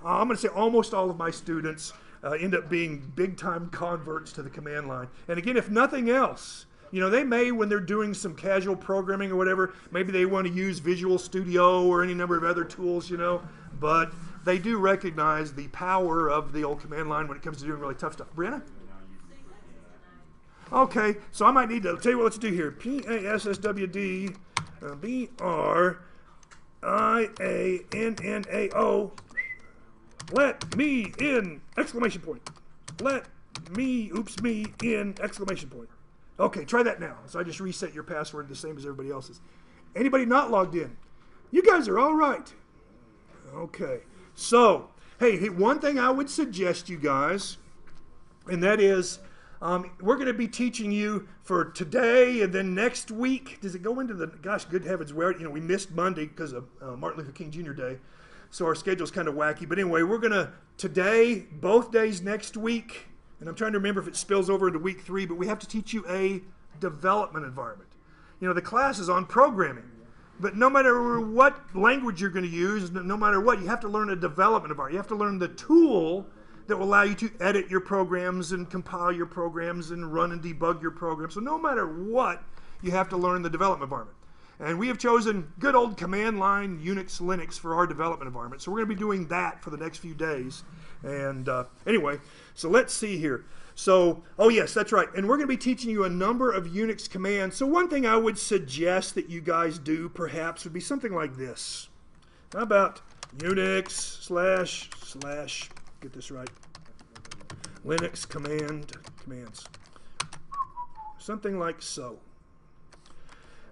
I'm going to say almost all of my students end up being big-time converts to the command line. And again, if nothing else, you know, they may, when they're doing some casual programming or whatever, maybe they want to use Visual Studio or any number of other tools, you know, but they do recognize the power of the old command line when it comes to doing really tough stuff. Brianna? Okay, so I might need to tell you what let's do here. PASSWD BRIANNAO. Let me in! Exclamation point. Let me, oops, me in! Exclamation point. Okay, try that now. So I just reset your password the same as everybody else's. Anybody not logged in? You guys are all right. Okay, so, hey, one thing I would suggest you guys, and that is, we're going to be teaching you for today and then next week. Does it go into the, gosh, good heavens, we missed Monday because of Martin Luther King Jr. Day. So our schedule's kind of wacky. But anyway, we're going to, today, both days next week, and I'm trying to remember if it spills over into week 3, but we have to teach you a development environment. You know, the class is on programming. But no matter what language you're going to use, no matter what, you have to learn a development environment. You have to learn the tool that will allow you to edit your programs and compile your programs and run and debug your programs. So no matter what, you have to learn the development environment. And we have chosen good old command line Unix, Linux for our development environment. So we're going to be doing that for the next few days. And anyway, so let's see here. So, oh yes, that's right. And we're going to be teaching you a number of Unix commands. So one thing I would suggest that you guys do perhaps would be something like this. How about Unix / get this right, Linux commands. Something like so.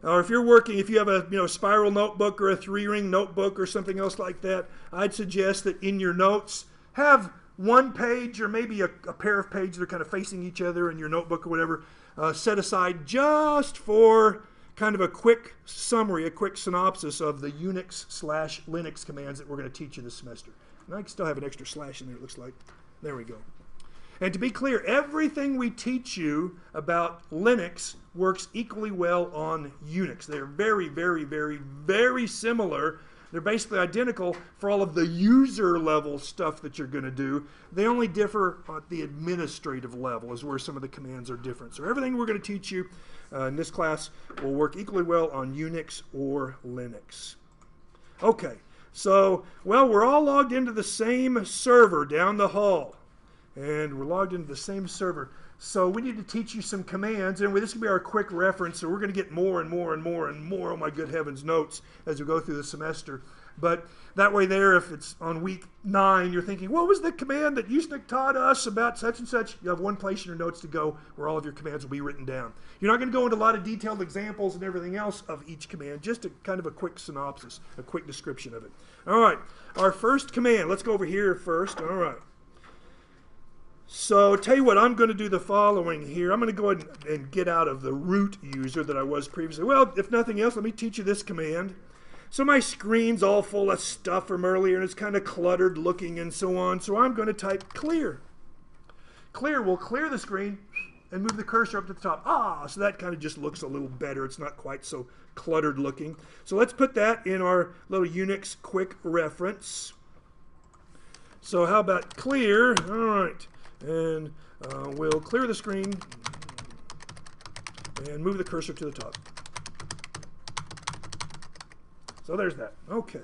Or if you're working, if you have a spiral notebook or a 3-ring notebook or something else like that, I'd suggest that in your notes have one page or maybe a pair of pages that are kind of facing each other in your notebook or whatever, set aside just for kind of a quick summary, a quick synopsis of the Unix / Linux commands that we're going to teach you this semester. And I can still have an extra slash in there, it looks like. There we go. And to be clear, everything we teach you about Linux works equally well on Unix. They're very, very, very, very similar. They're basically identical for all of the user level stuff that you're going to do. They only differ at the administrative level is where some of the commands are different. So everything we're going to teach you in this class will work equally well on Unix or Linux. Okay, so, well, we're all logged into the same server down the hall. And we're logged into the same server. So we need to teach you some commands. And this will be our quick reference. So we're going to get more and more and more and more, oh my good heavens, notes as we go through the semester. But that way there, if it's on week 9, you're thinking, what was the command that Usnik taught us about such and such? You have one place in your notes to go where all of your commands will be written down. You're not going to go into a lot of detailed examples and everything else of each command, just a kind of a quick synopsis, a quick description of it. All right, our first command. Let's go over here first. All right. So tell you what, I'm going to do the following here. I'm going to go ahead and get out of the root user that I was previously. Well, if nothing else, let me teach you this command. So my screen's all full of stuff from earlier, and it's kind of cluttered looking and so on. So I'm going to type clear. Clear will clear the screen and move the cursor up to the top. So that kind of just looks a little better. It's not quite so cluttered looking. So let's put that in our little Unix quick reference. So how about clear? All right. And we'll clear the screen and move the cursor to the top. So there's that. Okay.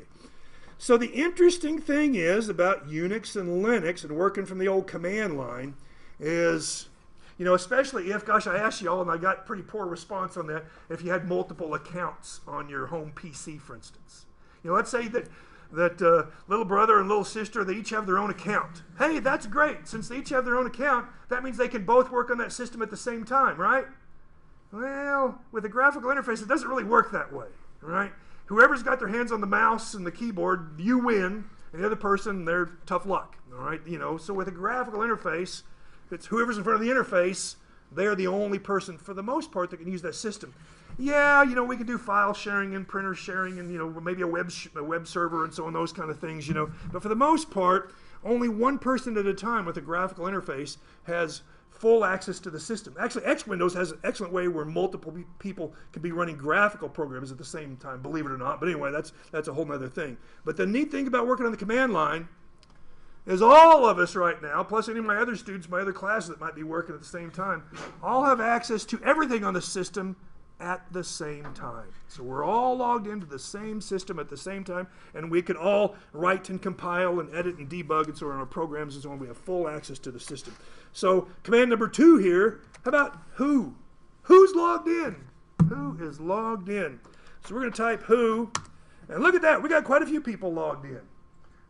So the interesting thing is about Unix and Linux and working from the old command line is, especially if, gosh, I asked you all and I got pretty poor response on that, if you had multiple accounts on your home PC, for instance. Let's say that little brother and little sister, they each have their own account. Hey, that's great. Since they each have their own account, that means they can both work on that system at the same time, right? Well, with a graphical interface, it doesn't really work that way, right? Whoever's got their hands on the mouse and the keyboard, you win, and the other person, they're tough luck, all right? So with a graphical interface, it's whoever's in front of the interface, they're the only person, for the most part, that can use that system. Yeah, we can do file sharing and printer sharing and, maybe a web server and so on, those kind of things, But for the most part, only one person at a time with a graphical interface has full access to the system. Actually, X Windows has an excellent way where multiple people can be running graphical programs at the same time, believe it or not. But anyway, that's a whole other thing. But the neat thing about working on the command line is all of us right now, plus any of my other students, my other classes that might be working at the same time, all have access to everything on the system at the same time. So we're all logged into the same system at the same time, and we can all write and compile and edit and debug and so on our programs and so on. We have full access to the system. So command number 2 here, how about who? Who's logged in? Who is logged in? So we're going to type who, and look at that, we got quite a few people logged in.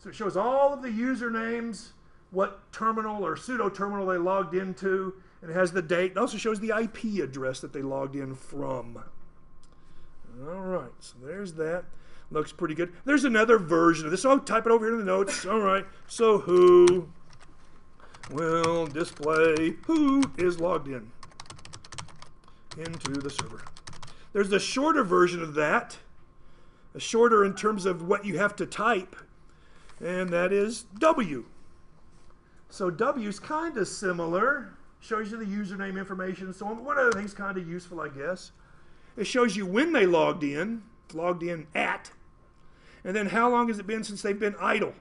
So it shows all of the usernames, what terminal or pseudo terminal they logged into, and it has the date. It also shows the IP address that they logged in from. All right, so there's that. Looks pretty good. There's another version of this. So I'll type it over here in the notes. All right, so who will display who is logged in into the server. There's a shorter version of that, a shorter in terms of what you have to type, and that is W. So W is kind of similar. Shows you the username information and so on. But one other thing's kind of useful, I guess. It shows you when they logged in at, and then how long has it been since they've been idle.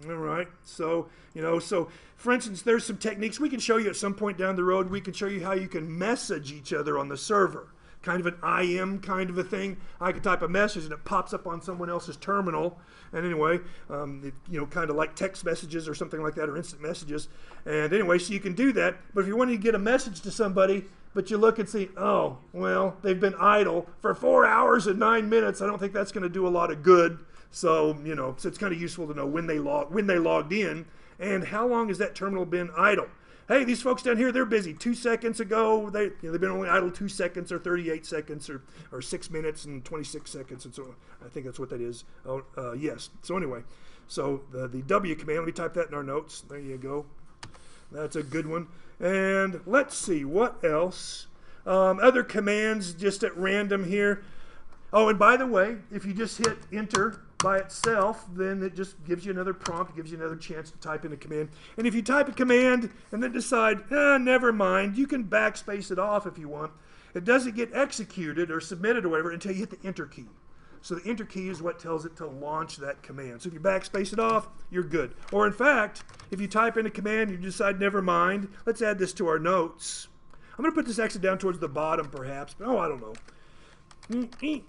All right. So, so for instance, there's some techniques we can show you at some point down the road. We can show you how you can message each other on the server. Kind of an IM kind of a thing. I can type a message and it pops up on someone else's terminal. And anyway, kind of like text messages or something like that, or instant messages. And anyway, so you can do that. But if you want to get a message to somebody, but you look and see, oh, well, they've been idle for 4 hours and 9 minutes. I don't think that's going to do a lot of good. So, so it's kind of useful to know when they logged in and how long has that terminal been idle. Hey, these folks down here, they're busy. 2 seconds ago, they've been only idle 2 seconds or 38 seconds or 6 minutes and 26 seconds. And so I think that's what that is. Oh, yes. So anyway, so the W command, let me type that in our notes. There you go. That's a good one. And let's see, what else? Other commands just at random here. Oh, and by the way, if you just hit enter by itself, then it just gives you another prompt, it gives you another chance to type in a command. And if you type a command and then decide, never mind, you can backspace it off if you want. It doesn't get executed or submitted or whatever until you hit the enter key. So the enter key is what tells it to launch that command. So if you backspace it off, you're good. Or in fact, if you type in a command and you decide, never mind, let's add this to our notes. I'm going to put this actually down towards the bottom perhaps, but I don't know.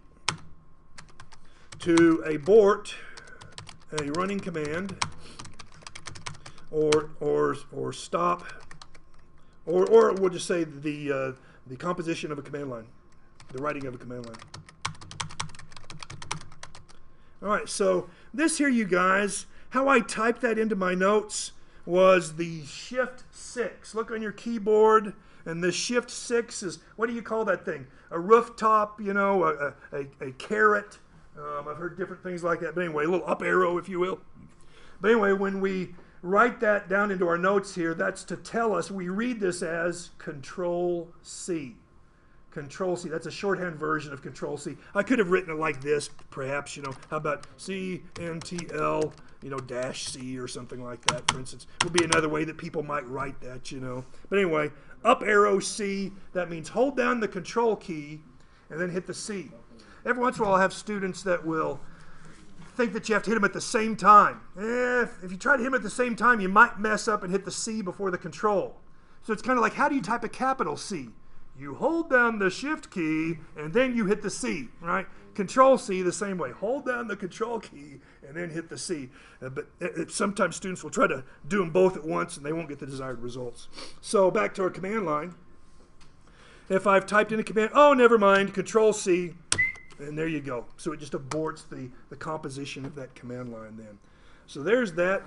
To abort a running command or stop, or we'll just say the composition of a command line, the writing of a command line. All right, so this here, you guys, how I typed that into my notes was the Shift 6. Look on your keyboard, and the Shift 6 is, what do you call that thing? A rooftop, a carrot. I've heard different things like that, but anyway, a little up arrow, if you will. But anyway, when we write that down into our notes here, that's to tell us, we read this as Control-C. Control-C, that's a shorthand version of Control-C. I could have written it like this, perhaps, how about CNTL, -C or something like that, for instance, would be another way that people might write that, But anyway, up arrow C, that means hold down the Control key and then hit the C. Every once in a while, I'll have students that will think that you have to hit them at the same time. If you try to hit them at the same time, you might mess up and hit the C before the Control. So it's kind of like, how do you type a capital C? You hold down the Shift key, and then you hit the C, right? Control-C the same way. Hold down the Control key, and then hit the C. But sometimes students will try to do them both at once, and they won't get the desired results. So back to our command line. If I've typed in a command, oh, never mind, Control-C, and there you go. So it just aborts the composition of that command line then. So there's that.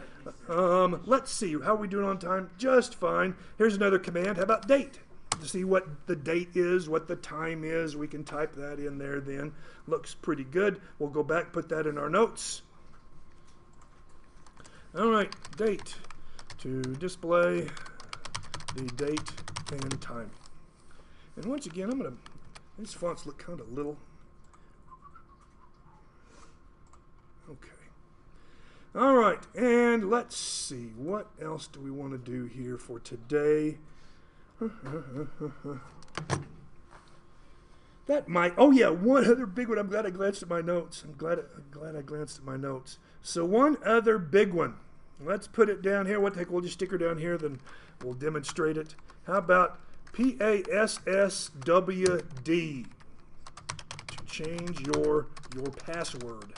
Let's see, how are we doing on time? Just fine. Here's another command. How about date? To see what the date is, what the time is, we can type that in there then. Looks pretty good. We'll go back, put that in our notes. All right, date. To display the date and time. And once again, these fonts look kind of little. Okay. All right, and let's see, what else do we want to do here for today? That might, oh yeah, one other big one. I'm glad I glanced at my notes. I'm glad I glanced at my notes. So one other big one. Let's put it down here. What the heck, we'll just stick her down here, then we'll demonstrate it. How about PASSWD to change your password.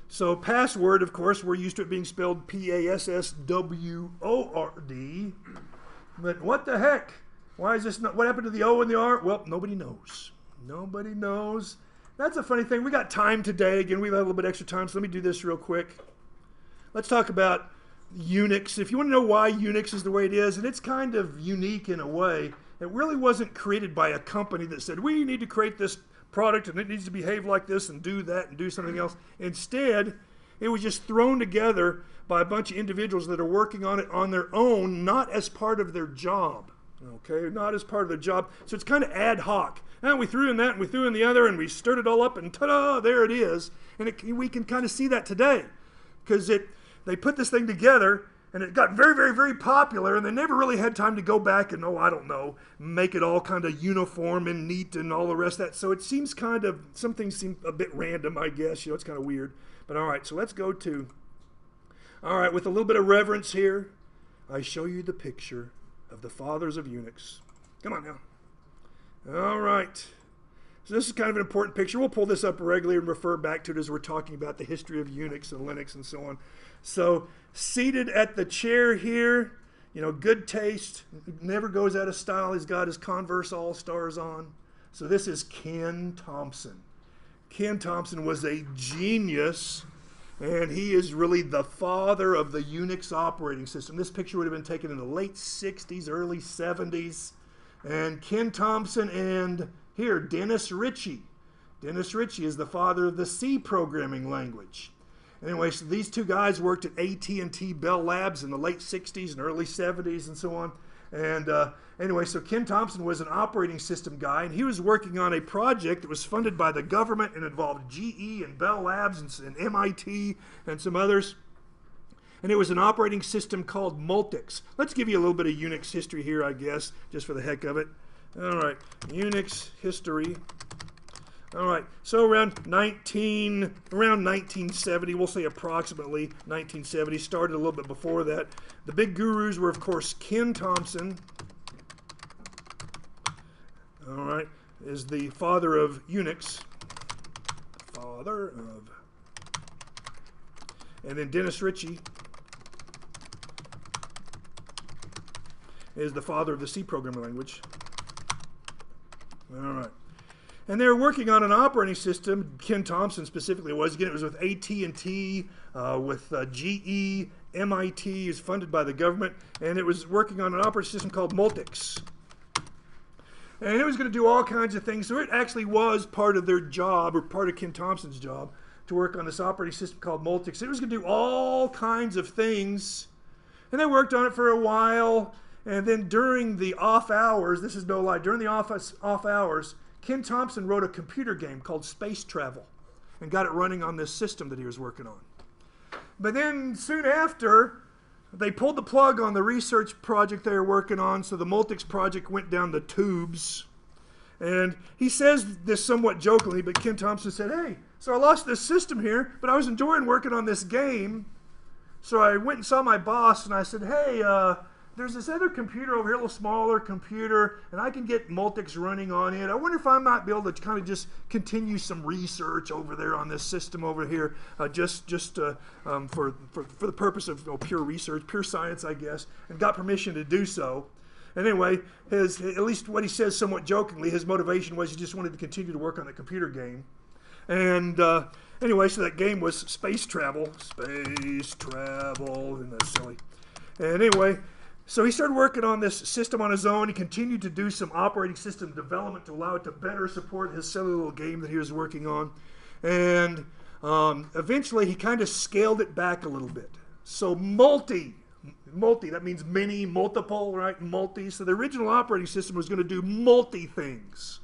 So password, of course, we're used to it being spelled PASSWORD. But what the heck? Why is this not, what happened to the O and the R? Well, nobody knows. Nobody knows. That's a funny thing. We got time today. Again, we've had a little bit extra time, so let me do this real quick. Let's talk about Unix. If you want to know why Unix is the way it is, and it's kind of unique in a way, it really wasn't created by a company that said, we need to create this product and it needs to behave like this and do that and do something else. Instead, it was just thrown together by a bunch of individuals that are working on it on their own, not as part of their job. Okay, not as part of their job. So it's kind of ad hoc. And we threw in that and we threw in the other and we stirred it all up and ta-da, there it is. And we can kind of see that today because they put this thing together and it got very, very, very popular and they never really had time to go back and, I don't know, make it all kind of uniform and neat and all the rest of that. So it seems kind of, some things seem a bit random, I guess. It's kind of weird. But all right, so let's go to, all right, with a little bit of reverence here, I show you the picture of the fathers of Unix. Come on now. All right. So this is kind of an important picture. We'll pull this up regularly and refer back to it as we're talking about the history of Unix and Linux and so on. So seated at the chair here, good taste, never goes out of style. He's got his Converse All-Stars on. So this is Ken Thompson. Ken Thompson was a genius, and he is really the father of the Unix operating system. This picture would have been taken in the late 60s, early 70s. And Ken Thompson and here, Dennis Ritchie. Dennis Ritchie is the father of the C programming language. Anyway, so these two guys worked at AT&T Bell Labs in the late 60s and early 70s and so on. And anyway, so Ken Thompson was an operating system guy, and he was working on a project that was funded by the government and involved GE and Bell Labs and MIT and some others. And it was an operating system called Multics. Let's give you a little bit of Unix history here, I guess, just for the heck of it. All right, Unix history. All right, so around 1970, we'll say approximately 1970, started a little bit before that. The big gurus were, of course, Ken Thompson. All right, is the father of Unix. Father of. And then Dennis Ritchie is the father of the C programming language. All right. And they were working on an operating system. Ken Thompson specifically was. Again, it was with AT&T, with GE, MIT. It was funded by the government. And it was working on an operating system called Multics. And it was going to do all kinds of things. So it actually was part of their job, or part of Ken Thompson's job, to work on this operating system called Multics. It was going to do all kinds of things. And they worked on it for a while. And then during the off hours, this is no lie, during the off hours, Ken Thompson wrote a computer game called Space Travel and got it running on this system that he was working on. But then soon after, they pulled the plug on the research project they were working on, so the Multics project went down the tubes. And he says this somewhat jokingly, but Ken Thompson said, hey, so I lost this system here, but I was enjoying working on this game. So I went and saw my boss and I said, hey, there's this other computer over here, a little smaller computer, and I can get Multics running on it. I wonder if I might be able to kind of just continue some research over there on this system over here, for the purpose of pure research, pure science, I guess, and got permission to do so. And anyway, at least what he says somewhat jokingly, his motivation was he just wanted to continue to work on the computer game. And anyway, so that game was Space Travel. Space Travel, isn't that silly? And anyway, so he started working on this system on his own. He continued to do some operating system development to allow it to better support his silly little game that he was working on. And eventually he kind of scaled it back a little bit. So multi, that means many, multiple, right? Multi. So the original operating system was going to do multi things.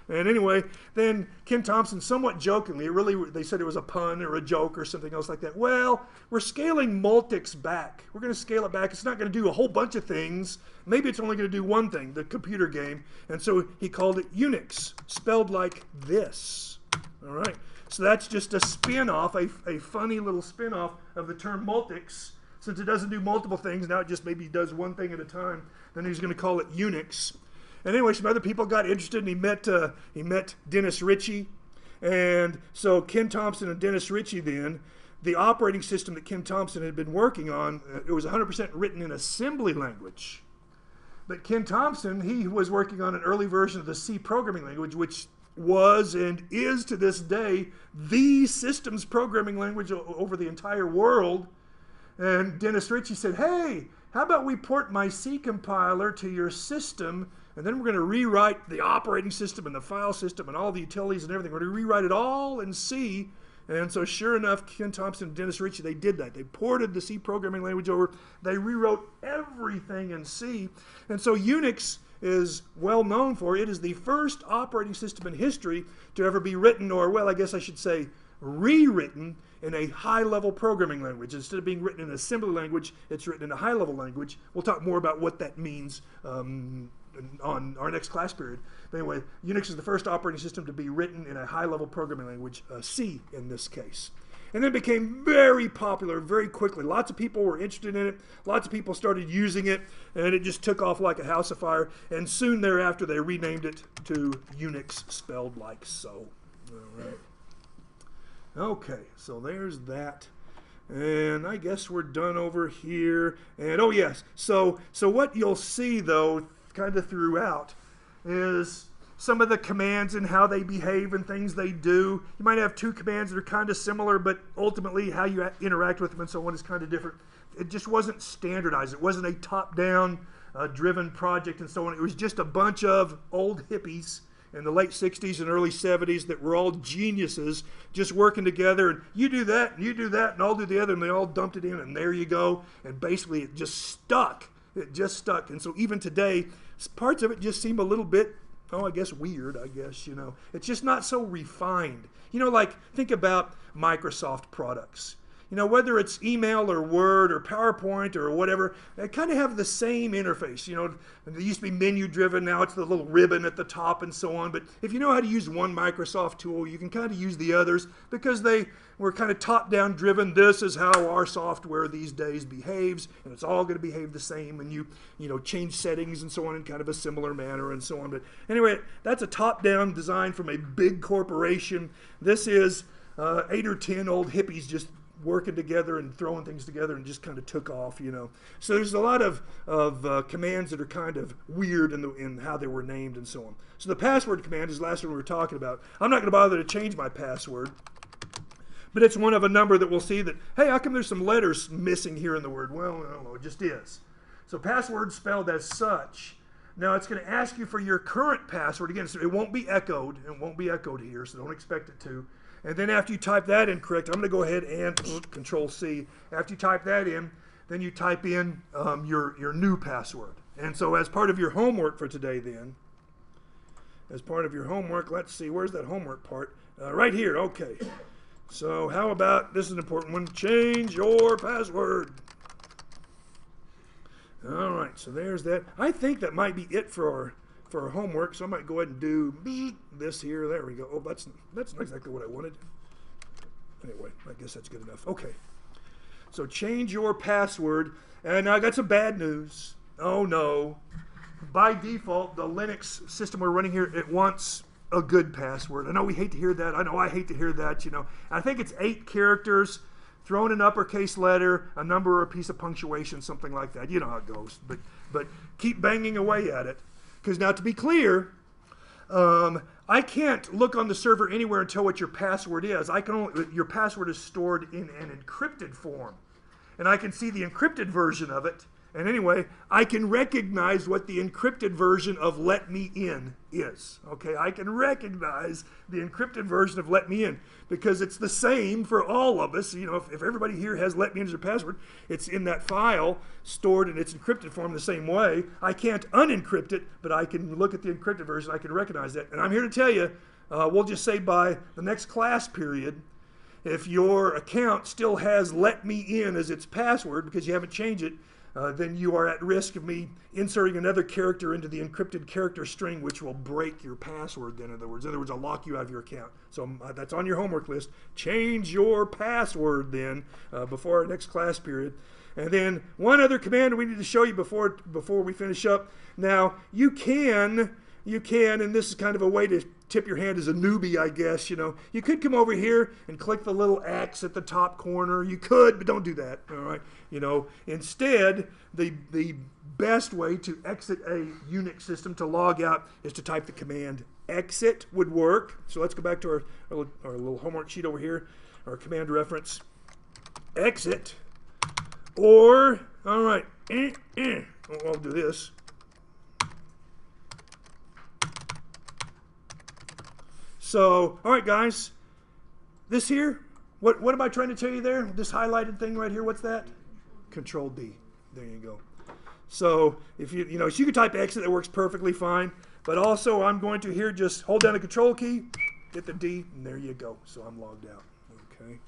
And anyway, then Ken Thompson, somewhat jokingly, they said it was a pun or a joke or something else like that. Well, we're scaling Multics back. We're going to scale it back. It's not going to do a whole bunch of things. Maybe it's only going to do one thing, the computer game. And so he called it Unix, spelled like this. All right. So that's just a spin-off, a funny little spin-off of the term Multics. Since it doesn't do multiple things, now it just maybe does one thing at a time. Then he's going to call it Unix. And anyway, some other people got interested, and he met Dennis Ritchie. And so Ken Thompson and Dennis Ritchie then, the operating system that Ken Thompson had been working on, it was 100% written in assembly language. But Ken Thompson, he was working on an early version of the C programming language, which was and is to this day the systems programming language over the entire world. And Dennis Ritchie said, hey, how about we port my C compiler to your system, and then we're going to rewrite the operating system and the file system and all the utilities and everything. We're going to rewrite it all in C. And so sure enough, Ken Thompson and Dennis Ritchie, they did that. They ported the C programming language over. They rewrote everything in C. And so Unix is well known for. It is the first operating system in history to ever be written, or well, I guess I should say rewritten, in a high-level programming language. Instead of being written in assembly language, it's written in a high-level language. We'll talk more about what that means on our next class period. But anyway, Unix is the first operating system to be written in a high-level programming language, C in this case. And then it became very popular very quickly. Lots of people were interested in it. Lots of people started using it, and it just took off like a house of fire. And soon thereafter, they renamed it to Unix, spelled like so. All right. Okay, so there's that. And I guess we're done over here. And oh yes, so what you'll see though, kind of throughout, is some of the commands and how they behave and things they do. You might have two commands that are kind of similar, but ultimately how you interact with them and so on is kind of different. It just wasn't standardized. It wasn't a top-down driven project and so on. It was just a bunch of old hippies in the late 60s and early 70s that were all geniuses just working together, and you do that and you do that and I'll do the other, and they all dumped it in, and there you go. And basically it just stuck. It just stuck. And so even today, parts of it just seem a little bit, I guess weird, It's just not so refined. Like think about Microsoft products. Whether it's email or Word or PowerPoint or whatever, they kind of have the same interface. They used to be menu driven, now it's the little ribbon at the top and so on. But if you know how to use one Microsoft tool, you can kind of use the others because they were kind of top-down driven. This is how our software these days behaves, and it's all going to behave the same, and you change settings and so on in kind of a similar manner and so on. But anyway, that's a top-down design from a big corporation. This is 8 or 10 old hippies just working together and throwing things together, and just kind of took off, So there's a lot of commands that are kind of weird in how they were named and so on. So the password command is the last one we were talking about. I'm not going to bother to change my password, but it's one of a number that we'll see that, hey, how come there's some letters missing here in the word? Well, I don't know, it just is. So password spelled as such. Now it's going to ask you for your current password. Again, so it won't be echoed. It won't be echoed here, so don't expect it to. And then after you type that in correct, I'm going to go ahead and Control-C. After you type that in, then you type in your new password. And so as part of your homework for today then, let's see, where's that homework part? Right here, okay. So how about, this is an important one, change your password. All right, so there's that. I think that might be it for our homework, so I might go ahead and do this here. There we go. Oh, that's not exactly what I wanted. Anyway, I guess that's good enough. Okay. So change your password. And I got some bad news. Oh no. By default, the Linux system we're running here, it wants a good password. I know we hate to hear that. I know I hate to hear that, I think it's 8 characters, thrown in uppercase letter, a number or a piece of punctuation, something like that. You know how it goes. But keep banging away at it. Because now, to be clear, I can't look on the server anywhere and tell what your password is. Your password is stored in an encrypted form. And I can see the encrypted version of it, And anyway, I can recognize what the encrypted version of let me in is. Okay, I can recognize the encrypted version of let me in because it's the same for all of us. You know, if everybody here has let me in as their password, it's in that file stored in its encrypted form the same way. I can't unencrypt it, but I can look at the encrypted version. I can recognize that. And I'm here to tell you, we'll just say by the next class period, if your account still has let me in as its password because you haven't changed it, then you are at risk of me inserting another character into the encrypted character string, which will break your password then, in other words. I'll lock you out of your account. So that's on your homework list. Change your password then before our next class period. And then one other command we need to show you before we finish up. Now, you can, and this is kind of a way to tip your hand as a newbie, I guess, you know. You could come over here and click the little X at the top corner. You could, but don't do that, all right? You know, instead, the best way to exit a Unix system to log out is to type the command exit would work. So let's go back to our little homework sheet over here, our command reference. Exit, or, all right, I'll do this. So, all right, guys, this here, what am I trying to tell you there? This highlighted thing right here, what's that? Control D. There you go. So, if so you can type exit, that works perfectly fine. But also, I'm going to here just hold down the control key, hit the D, and there you go. So I'm logged out. Okay.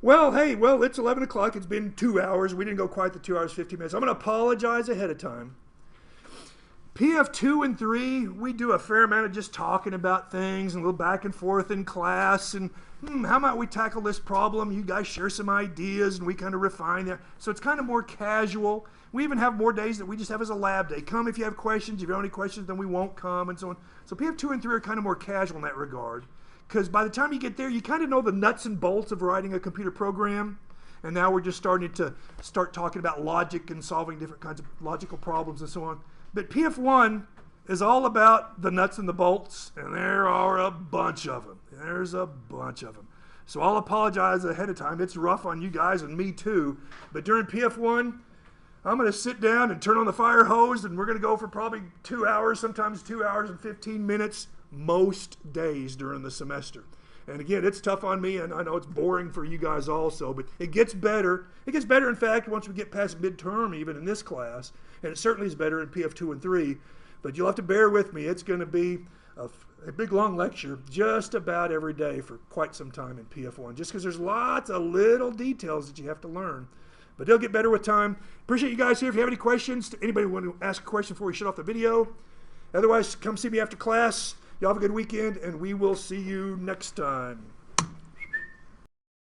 Well, hey, it's 11 o'clock. It's been 2 hours. We didn't go quite the 2 hours, 15 minutes. I'm going to apologize ahead of time. PF2 and 3, we do a fair amount of just talking about things and a little back and forth in class and how might we tackle this problem? You guys share some ideas and we kind of refine that. So it's kind of more casual. We even have more days that we just have as a lab day. Come if you have questions. If you have any questions, then we won't come and so on. So PF2 and 3 are kind of more casual in that regard because by the time you get there, you kind of know the nuts and bolts of writing a computer program. And now we're just starting to talking about logic and solving different kinds of logical problems and so on. But PF1 is all about the nuts and the bolts, and there are a bunch of them. There's a bunch of them. So I'll apologize ahead of time. It's rough on you guys and me too. But during PF1, I'm going to sit down and turn on the fire hose, and we're going to go for probably 2 hours, sometimes 2 hours and 15 minutes, most days during the semester. And again, it's tough on me, and I know it's boring for you guys also, but it gets better. It gets better, in fact, once we get past midterm, even in this class. And it certainly is better in PF2 and 3. But you'll have to bear with me. It's going to be a big, long lecture just about every day for quite some time in PF1, just because there's lots of little details that you have to learn. But they'll get better with time. Appreciate you guys here. If you have any questions, anybody want to ask a question before we shut off the video? Otherwise, come see me after class. Y'all have a good weekend, and we will see you next time.